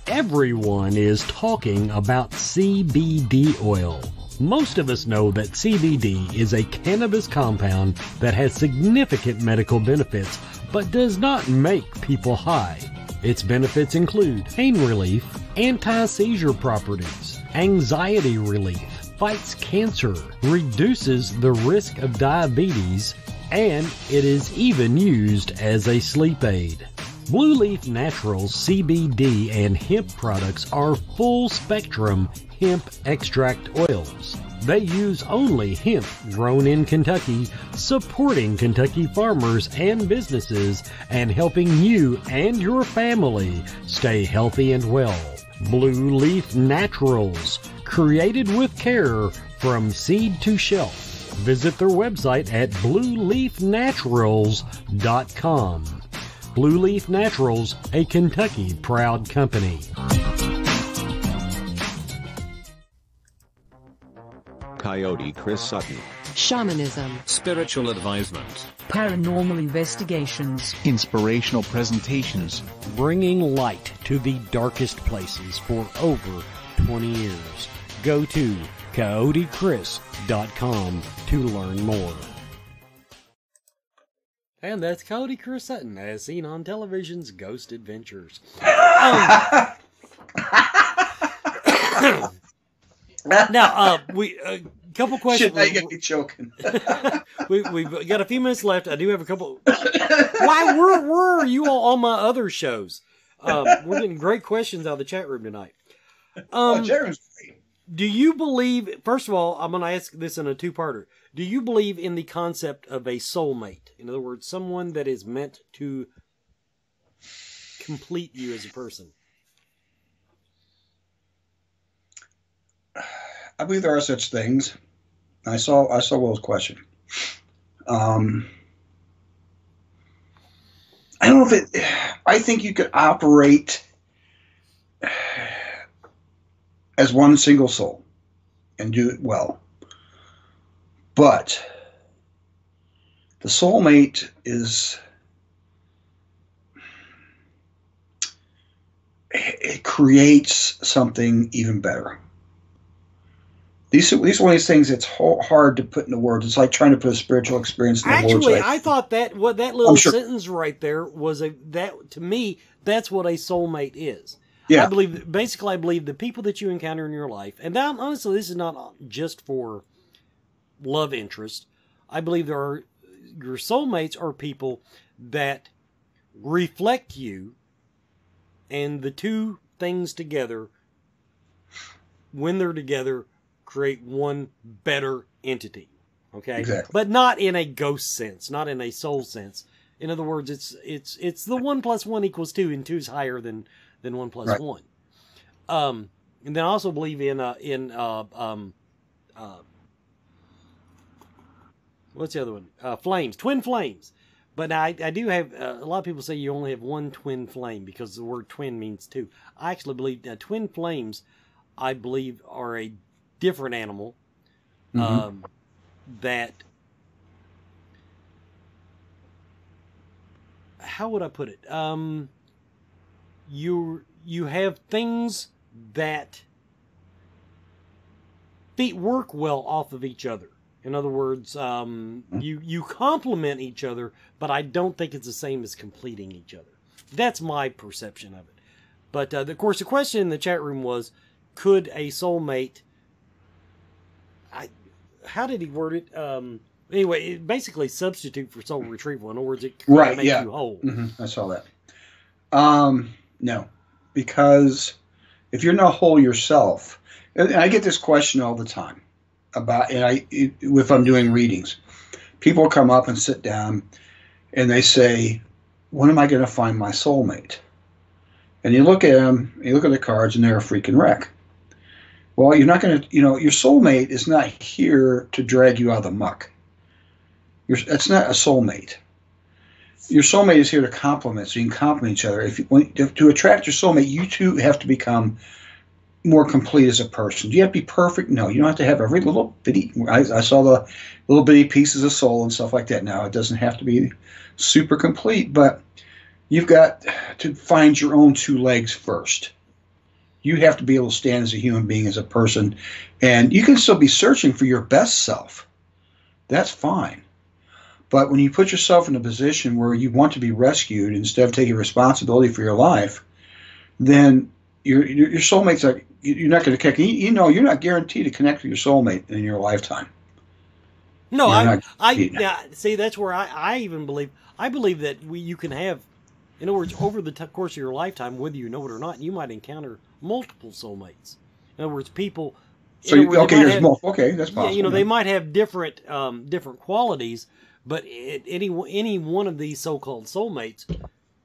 everyone is talking about CBD oil. Most of us know that CBD is a cannabis compound that has significant medical benefits, but does not make people high. Its benefits include pain relief, anti-seizure properties, anxiety relief, fights cancer, reduces the risk of diabetes, and it is even used as a sleep aid. Blue Leaf Naturals CBD and hemp products are full-spectrum hemp extract oils. They use only hemp grown in Kentucky, supporting Kentucky farmers and businesses and helping you and your family stay healthy and well. Blue Leaf Naturals, created with care from seed to shelf. Visit their website at blueleafnaturals.com. Blue Leaf Naturals, a Kentucky proud company. Coyote Chris Sutton. Shamanism. Spiritual advisement. Paranormal investigations. Inspirational presentations. Bringing light to the darkest places for over 20 years. Go to CoyoteChris.com to learn more. And that's Coyote Chris Sutton, as seen on television's Ghost Adventures. Now, we a couple questions. Shit, I get me choking. We've got a few minutes left. I do have a couple. Where are you all on my other shows? We're getting great questions out of the chat room tonight. Chat room's great. Do you believe? First of all, I'm going to ask this in a two-parter. Do you believe in the concept of a soulmate? In other words, someone that is meant to complete you as a person. I believe there are such things. I saw Will's question. I don't know if I think you could operate as one single soul and do it well. But the soulmate it creates something even better. These are one of these things that's hard to put into words. It's like trying to put a spiritual experience into words. Actually, I thought that that little sentence right there was to me, that's what a soulmate is. Yeah. I believe the people that you encounter in your life, and that, honestly, this is not just for love interest. I believe your soulmates are people that reflect you, and the two things together, when they're together, create one better entity. Okay? Exactly. But not in a ghost sense, not in a soul sense. In other words, it's the 1 + 1 = 2, and 2 is higher than 1 + 1. and then I also believe in what's the other one? Flames, twin flames. But I do have, a lot of people say you only have one twin flame because the word twin means two. I actually believe twin flames, I believe, are a different animal that, how would I put it? You have things that work well off of each other. In other words, you complement each other, but I don't think it's the same as completing each other. That's my perception of it. But, of course, the question in the chat room was, could a soulmate... how did he word it? Anyway, it basically substitute for soul retrieval. In other words, it could make you whole. I saw that. No, because if you're not whole yourself... And I get this question all the time. If I'm doing readings, people come up and sit down and they say, when am I going to find my soulmate? And you look at them, you look at the cards, and they're a freaking wreck. Well, you're not going to, your soulmate is not here to drag you out of the muck. That's not a soulmate. Your soulmate is here to complement, so you can complement each other. To attract your soulmate, you two have to become more complete as a person. Do you have to be perfect? No, you don't have to have every little bitty. I saw the little bitty pieces of soul and stuff like that. Now, it doesn't have to be super complete, but you've got to find your own two legs first. You have to be able to stand as a human being, as a person, and you can still be searching for your best self. That's fine. But when you put yourself in a position where you want to be rescued instead of taking responsibility for your life, then your soulmates are. You're not going to connect. You're not guaranteed to connect with your soulmate in your lifetime. No, see, that's where I even believe. I believe that you can have, in other words, over the course of your lifetime, whether you know it or not, you might encounter multiple soulmates. In other words, people. So okay, that's possible. Yeah, they might have different qualities, but any one of these so-called soulmates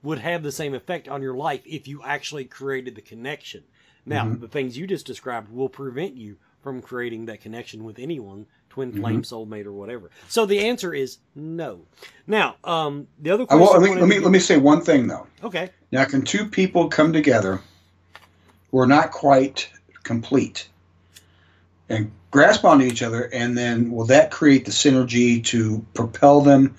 would have the same effect on your life if you actually created the connection. Now, the things you just described will prevent you from creating that connection with anyone, twin flame, soulmate, or whatever. So the answer is no. Now, the other question... Let me say one thing, though. Okay. Now, can two people come together who are not quite complete and grasp onto each other, and then will that create the synergy to propel them,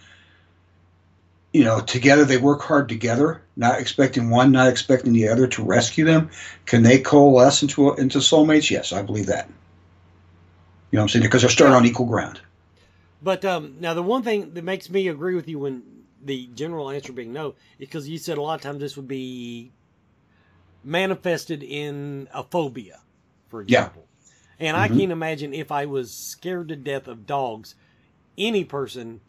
together? They work hard together, not expecting one, not expecting the other to rescue them. Can they coalesce into soulmates? Yes, I believe that. You know what I'm saying? Because they're starting on equal ground. But now the one thing that makes me agree with you when the general answer being no, is because you said a lot of times this would be manifested in a phobia, for example. Yeah. And I can't imagine if I was scared to death of dogs, any person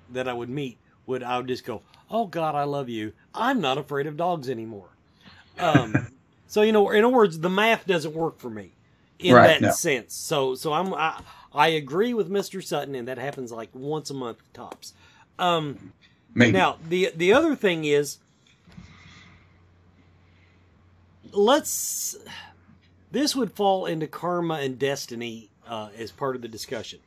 that I would meet I would just go, oh God, I love you. I'm not afraid of dogs anymore. So, in other words, the math doesn't work for me in that sense. So I agree with Mr. Sutton, and that happens like once a month tops. Maybe. Now, the other thing is, this would fall into karma and destiny as part of the discussion.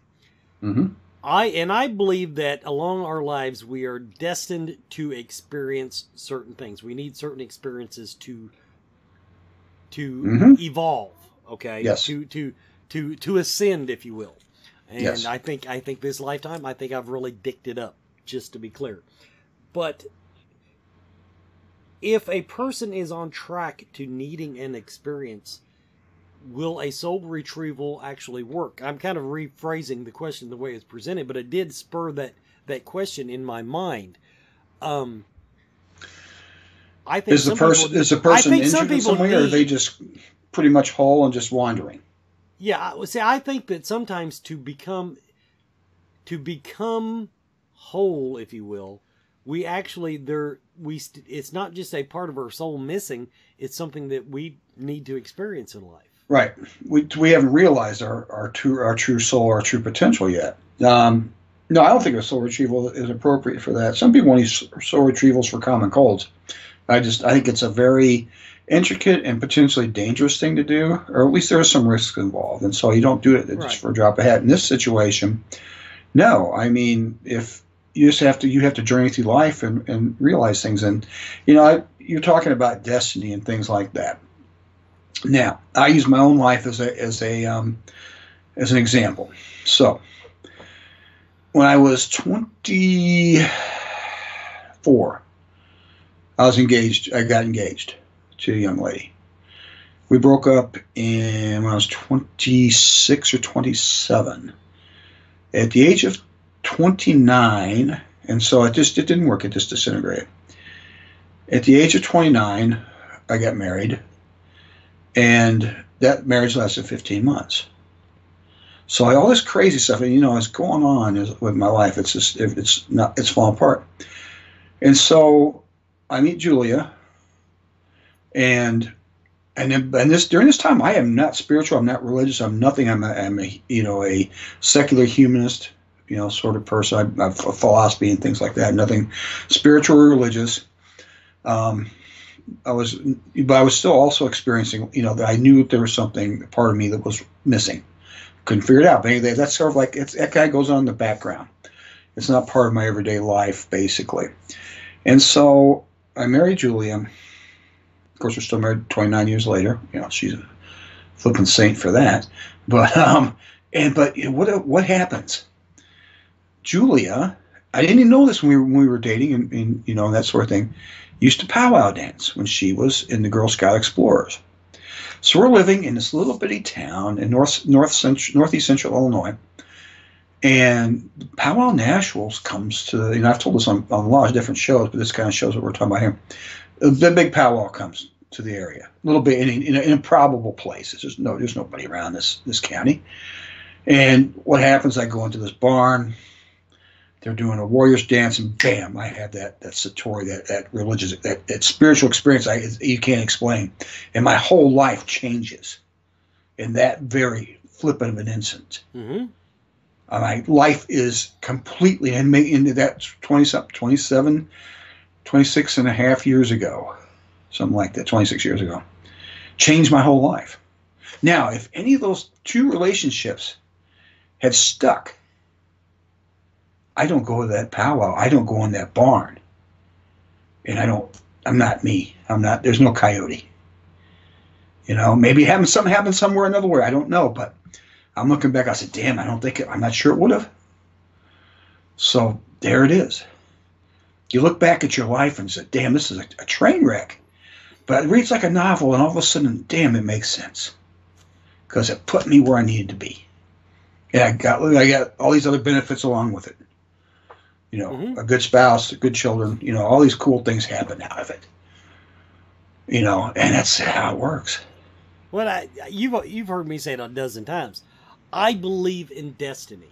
Mm-hmm. I believe that along our lives we are destined to experience certain things. We need certain experiences to evolve. Okay. Yes. To ascend, if you will. And yes. I think this lifetime, I think I've really dicked it up, just to be clear. But if a person is on track to needing an experience, will a soul retrieval actually work? I'm kind of rephrasing the question the way it's presented, but it did spur that question in my mind. I think is the person injured in some way, or are they just pretty much whole and just wandering? Yeah, see, I think that sometimes to become whole, if you will, we actually it's not just a part of our soul missing; it's something that we need to experience in life. Right. We haven't realized our true soul, our true potential yet. No, I don't think a soul retrieval is appropriate for that. Some people need soul retrievals for common colds. I think it's a very intricate and potentially dangerous thing to do, or at least there are some risks involved, and so you don't do it just for a drop of hat. In this situation, no. I mean, if you have to journey through life and realize things, and you're talking about destiny and things like that. Now, I use my own life as an example. So, when I was 24, I was engaged. I got engaged to a young lady. We broke up when I was 26 or 27. At the age of 29, and so it didn't work. It just disintegrated. At the age of 29, I got married, and that marriage lasted 15 months. So all this crazy stuff, and is going on with my life. It's falling apart. And so I meet Julia, and during this time, I am not spiritual. I'm not religious. I'm nothing. I'm a secular humanist, sort of person. I have philosophy and things like that. Nothing spiritual or religious. I was still also experiencing, that I knew there was something, part of me that was missing. Couldn't figure it out. But anyway, that's sort of like that kind of goes on in the background. It's not part of my everyday life, basically. And so I married Julia. Of course, we're still married 29 years later. She's a flipping saint for that. But what happens? Julia, I didn't even know this when we were dating and that sort of thing, used to powwow dance when she was in the Girl Scout Explorers. So we're living in this little bitty town in northeast central Illinois, and Powwow Nationals comes to, I've told this on a lot of different shows, but this kind of shows what we're talking about here. The big powwow comes to the area, a little bit in improbable places. There's nobody around this county. And what happens, I go into this barn, they're doing a warrior's dance, and bam, I have that satori, that religious, that spiritual experience you can't explain. And my whole life changes in that very flippant of an instant. Mm-hmm. My life is completely, and into that 27, 26 and a half years ago, something like that, 26 years ago, changed my whole life. Now, if any of those two relationships had stuck, I don't go to that powwow. I don't go in that barn. And I'm not me. There's no coyote. Maybe something happened somewhere another way. I don't know, but I'm looking back. I said, damn, I'm not sure it would have. So there it is. You look back at your life and say, damn, this is a train wreck. But it reads like a novel, and all of a sudden, damn, it makes sense. Because it put me where I needed to be. And I got all these other benefits along with it. A good spouse, good children, all these cool things happen out of it. And that's how it works. Well, you've heard me say it a dozen times. I believe in destiny.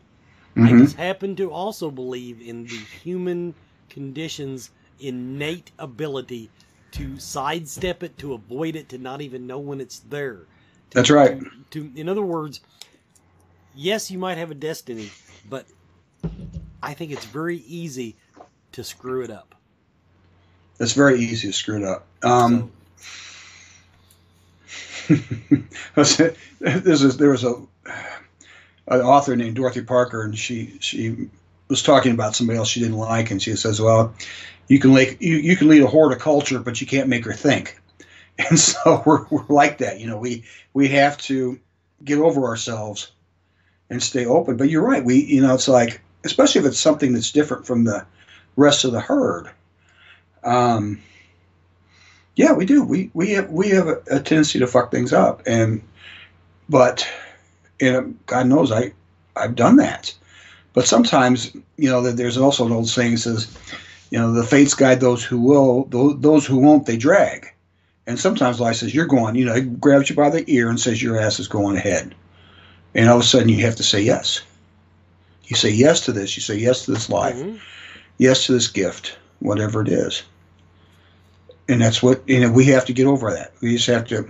Mm-hmm. I just happen to also believe in the human condition's innate ability to sidestep it, to avoid it, to not even know when it's there. That's right. In other words, yes, you might have a destiny, but I think it's very easy to screw it up. It's very easy to screw it up. There was an author named Dorothy Parker, and she was talking about somebody else she didn't like, and she says, "Well, you can lead a horticulture, but you can't make her think." And so we're like that. We have to get over ourselves and stay open. But you're right. It's like, especially if it's something that's different from the rest of the herd. Yeah, we do. We have a tendency to fuck things up, but God knows I've done that. But sometimes, there's also an old saying that says, the fates guide those who will, those who won't, they drag. And sometimes life says, you're going, it grabs you by the ear and says your ass is going ahead. And all of a sudden you have to say yes. You say yes to this. You say yes to this life. Mm-hmm. Yes to this gift, whatever it is. And that's what, we have to get over that. We just have to,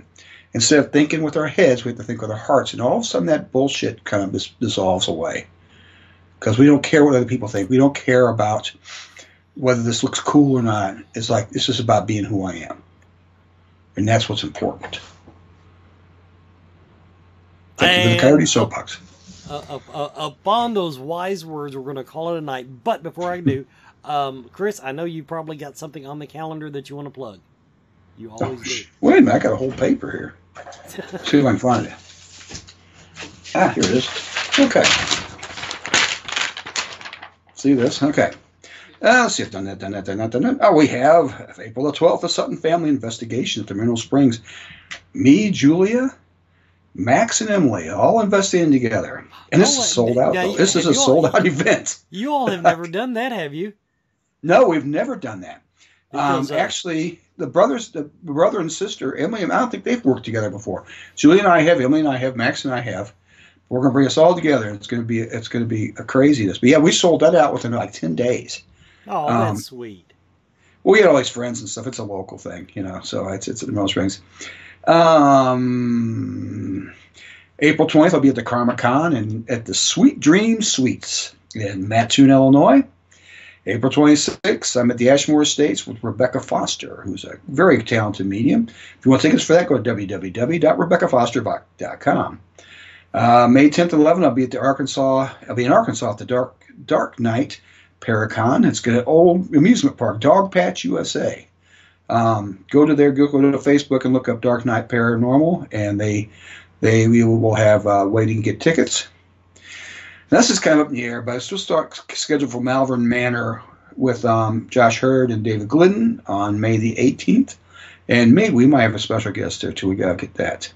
instead of thinking with our heads, we have to think with our hearts. And all of a sudden that bullshit kind of dissolves away. Because we don't care what other people think. We don't care about whether this looks cool or not. It's like, this is about being who I am. And that's what's important. Thank you for the Coyote Soapbox. Upon those wise words, we're going to call it a night. But before I do, Chris, I know you probably got something on the calendar that you want to plug. You always do. Wait a minute, I got a whole paper here. See if I can find it. Ah, here it is. Okay. See this? Okay. Let's see if done that. Oh, we have April the 12th, the Sutton Family Investigation at the Mineral Springs. Me, Julia, Max, and Emily all investigating together. And this is sold out, though. This is a sold-out event. You all have never done that, have you? No, we've never done that. Actually, the brother and sister, Emily, I don't think they've worked together before. Julie and I have, Emily and I have, Max and I have. We're going to bring us all together. It's going to be a craziness. But yeah, we sold that out within like 10 days. Oh, that's sweet. Well, we had all these friends and stuff. It's a local thing, so it's at the Mineral Springs. April 20th, I'll be at the Karma Con and at the Sweet Dream Suites in Mattoon, Illinois. April 26th, I'm at the Ashmore Estates with Rebecca Foster, who's a very talented medium. If you want tickets for that, go to www.rebeccafoster.com. May 10th and 11th, I'll be in Arkansas at the Dark Night Paracon. It's at old amusement park, Dog Patch USA. Go to Facebook and look up Dark Night Paranormal, and we will have waiting to get tickets. And this is kind of up in the air, but it's just scheduled for Malvern Manor with Josh Hurd and David Glidden on May the 18th. And maybe we might have a special guest there too. We got to get that.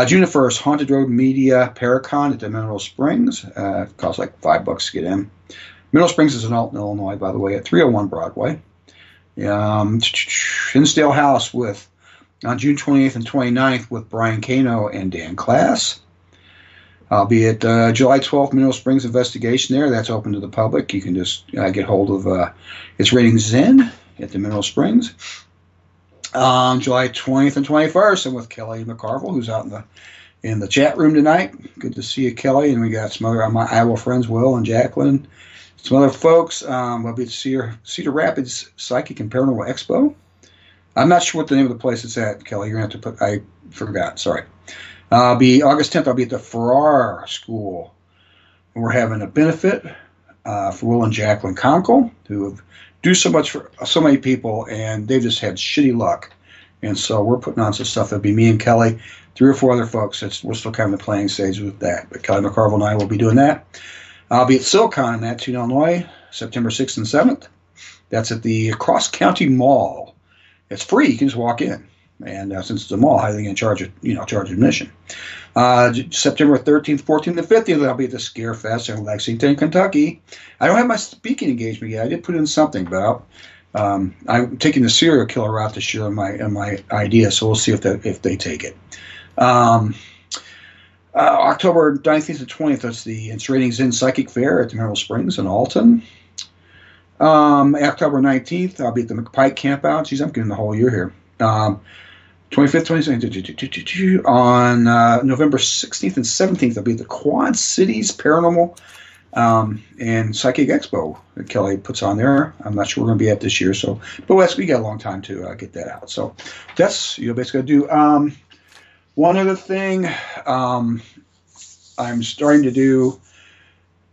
June 1st, Haunted Road Media Paracon at the Mineral Springs. It costs like $5 to get in. Mineral Springs is in Alton, Illinois, by the way, at 301 Broadway. Hinsdale House on June 28th and 29th with Brian Cano and Dan Class. I'll be at July 12th, Mineral Springs Investigation there. That's open to the public. You can just get hold of its Ratings Zen at the Mineral Springs. July 20th and 21st, I'm with Kelly McCarville, who's out in the chat room tonight. Good to see you, Kelly. And we got some other my Iowa friends, Will and Jacqueline. Some other folks. We'll be at Cedar Rapids Psychic and Paranormal Expo. I'm not sure what the name of the place it's at, Kelly. You're going to have to I forgot. Sorry. Be August 10th, I'll be at the Farrar School. And we're having a benefit for Will and Jacqueline Conkle, who do so much for so many people, and they've just had shitty luck. And so we're putting on some stuff. It'll be me and Kelly, 3 or 4 other folks. We're still kind of in the playing stage with that. But Kelly McCarville and I will be doing that. I'll be at SilCon in Mattoon, Illinois, September 6th and 7th. That's at the Cross County Mall. It's free. You can just walk in. And since it's a mall, how are they going to charge admission? September 13th, 14th, and 15th, I'll be at the Scarefest in Lexington, Kentucky. I don't have my speaking engagement yet. I did put in something, but I'm taking the serial killer route this year in my idea, so we'll see if they take it. October 19th and 20th, that's the Ratings In Psychic Fair at the Mineral Springs in Alton. October 19th, I'll be at the McPike Campout. Geez, I'm getting the whole year here. 25th, 26th, on November 16th and 17th, I'll be at the Quad Cities Paranormal and Psychic Expo that Kelly puts on there. I'm not sure we're going to be at this year, but we got a long time to get that out. So that's basically do. One other thing, I'm starting to do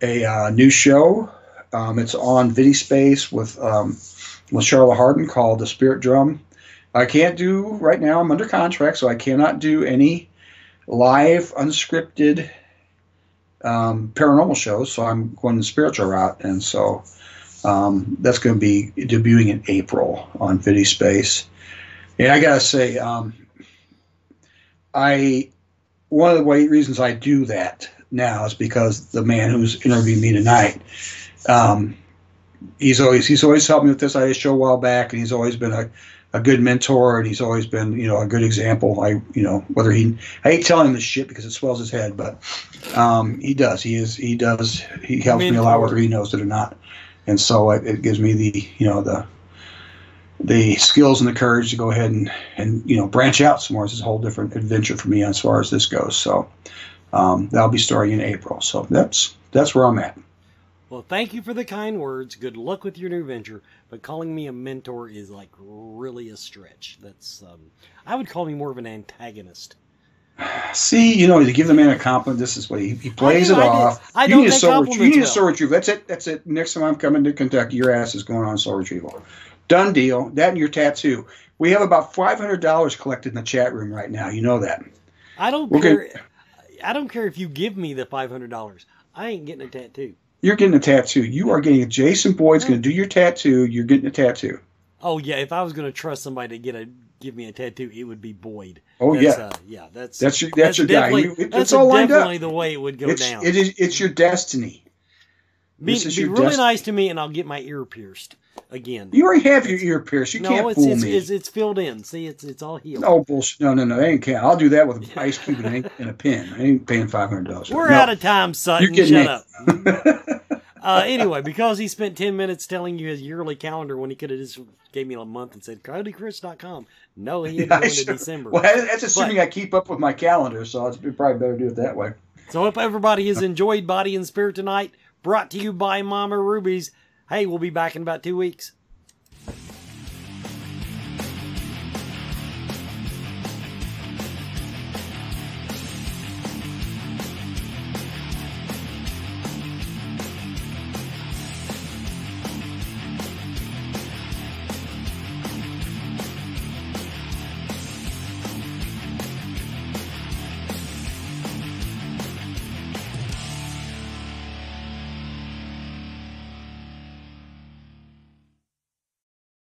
a new show. It's on VidiSpace with Charlotte Harden called The Spirit Drum. I can't do right now. I'm under contract, so I cannot do any live, unscripted paranormal shows. So I'm going the spiritual route, and so that's going to be debuting in April on VidiSpace. And I gotta say, one of the reasons I do that now is because the man who's interviewing me tonight, he's always helped me with this. I had a show a while back, and he's always been a good mentor, and he's always been, a good example. I hate telling him this shit because it swells his head, but he does. He helps me a lot, whether he knows it or not. And so it gives me the skills and the courage to go ahead and branch out some more. This is a whole different adventure for me as far as this goes. So that'll be starting in April. So that's where I'm at. Well, thank you for the kind words. Good luck with your new venture. But calling me a mentor is like really a stretch. That's I would call me more of an antagonist. See, to give the man a compliment, this is what he plays it off. I You don't need a take soul compliments you need a well. soul retrieval. That's it. Next time I'm coming to Kentucky, your ass is going on soul retrieval. Done deal. That and your tattoo. We have about $500 collected in the chat room right now. You know that. I don't care. I don't care if you give me the $500. I ain't getting a tattoo. You're getting a tattoo. You are getting a Jason Boyd's going to do your tattoo. You're getting a tattoo. Oh yeah, if I was going to trust somebody to give me a tattoo, it would be Boyd. Oh That's your guy. It's all lined up. Definitely the way it would go down. It's your destiny. Be really nice to me, and I'll get my ear pierced again. You already have your ear pierced. You can't fool me. It's filled in. See, it's all healed. Oh bullshit! No, I ain't can't. I'll do that with an ice cube and a pen. I ain't paying $500. We're out of time, Sutton. Shut up. up. Anyway, because he spent 10 minutes telling you his yearly calendar when he could have just gave me a month and said CoyoteChris.com. No, he had to go into December. Well, that's assuming I keep up with my calendar, so it's probably better to do it that way. So I hope everybody has enjoyed Body and Spirit tonight. Brought to you by Mama Ruby's. Hey, we'll be back in about 2 weeks.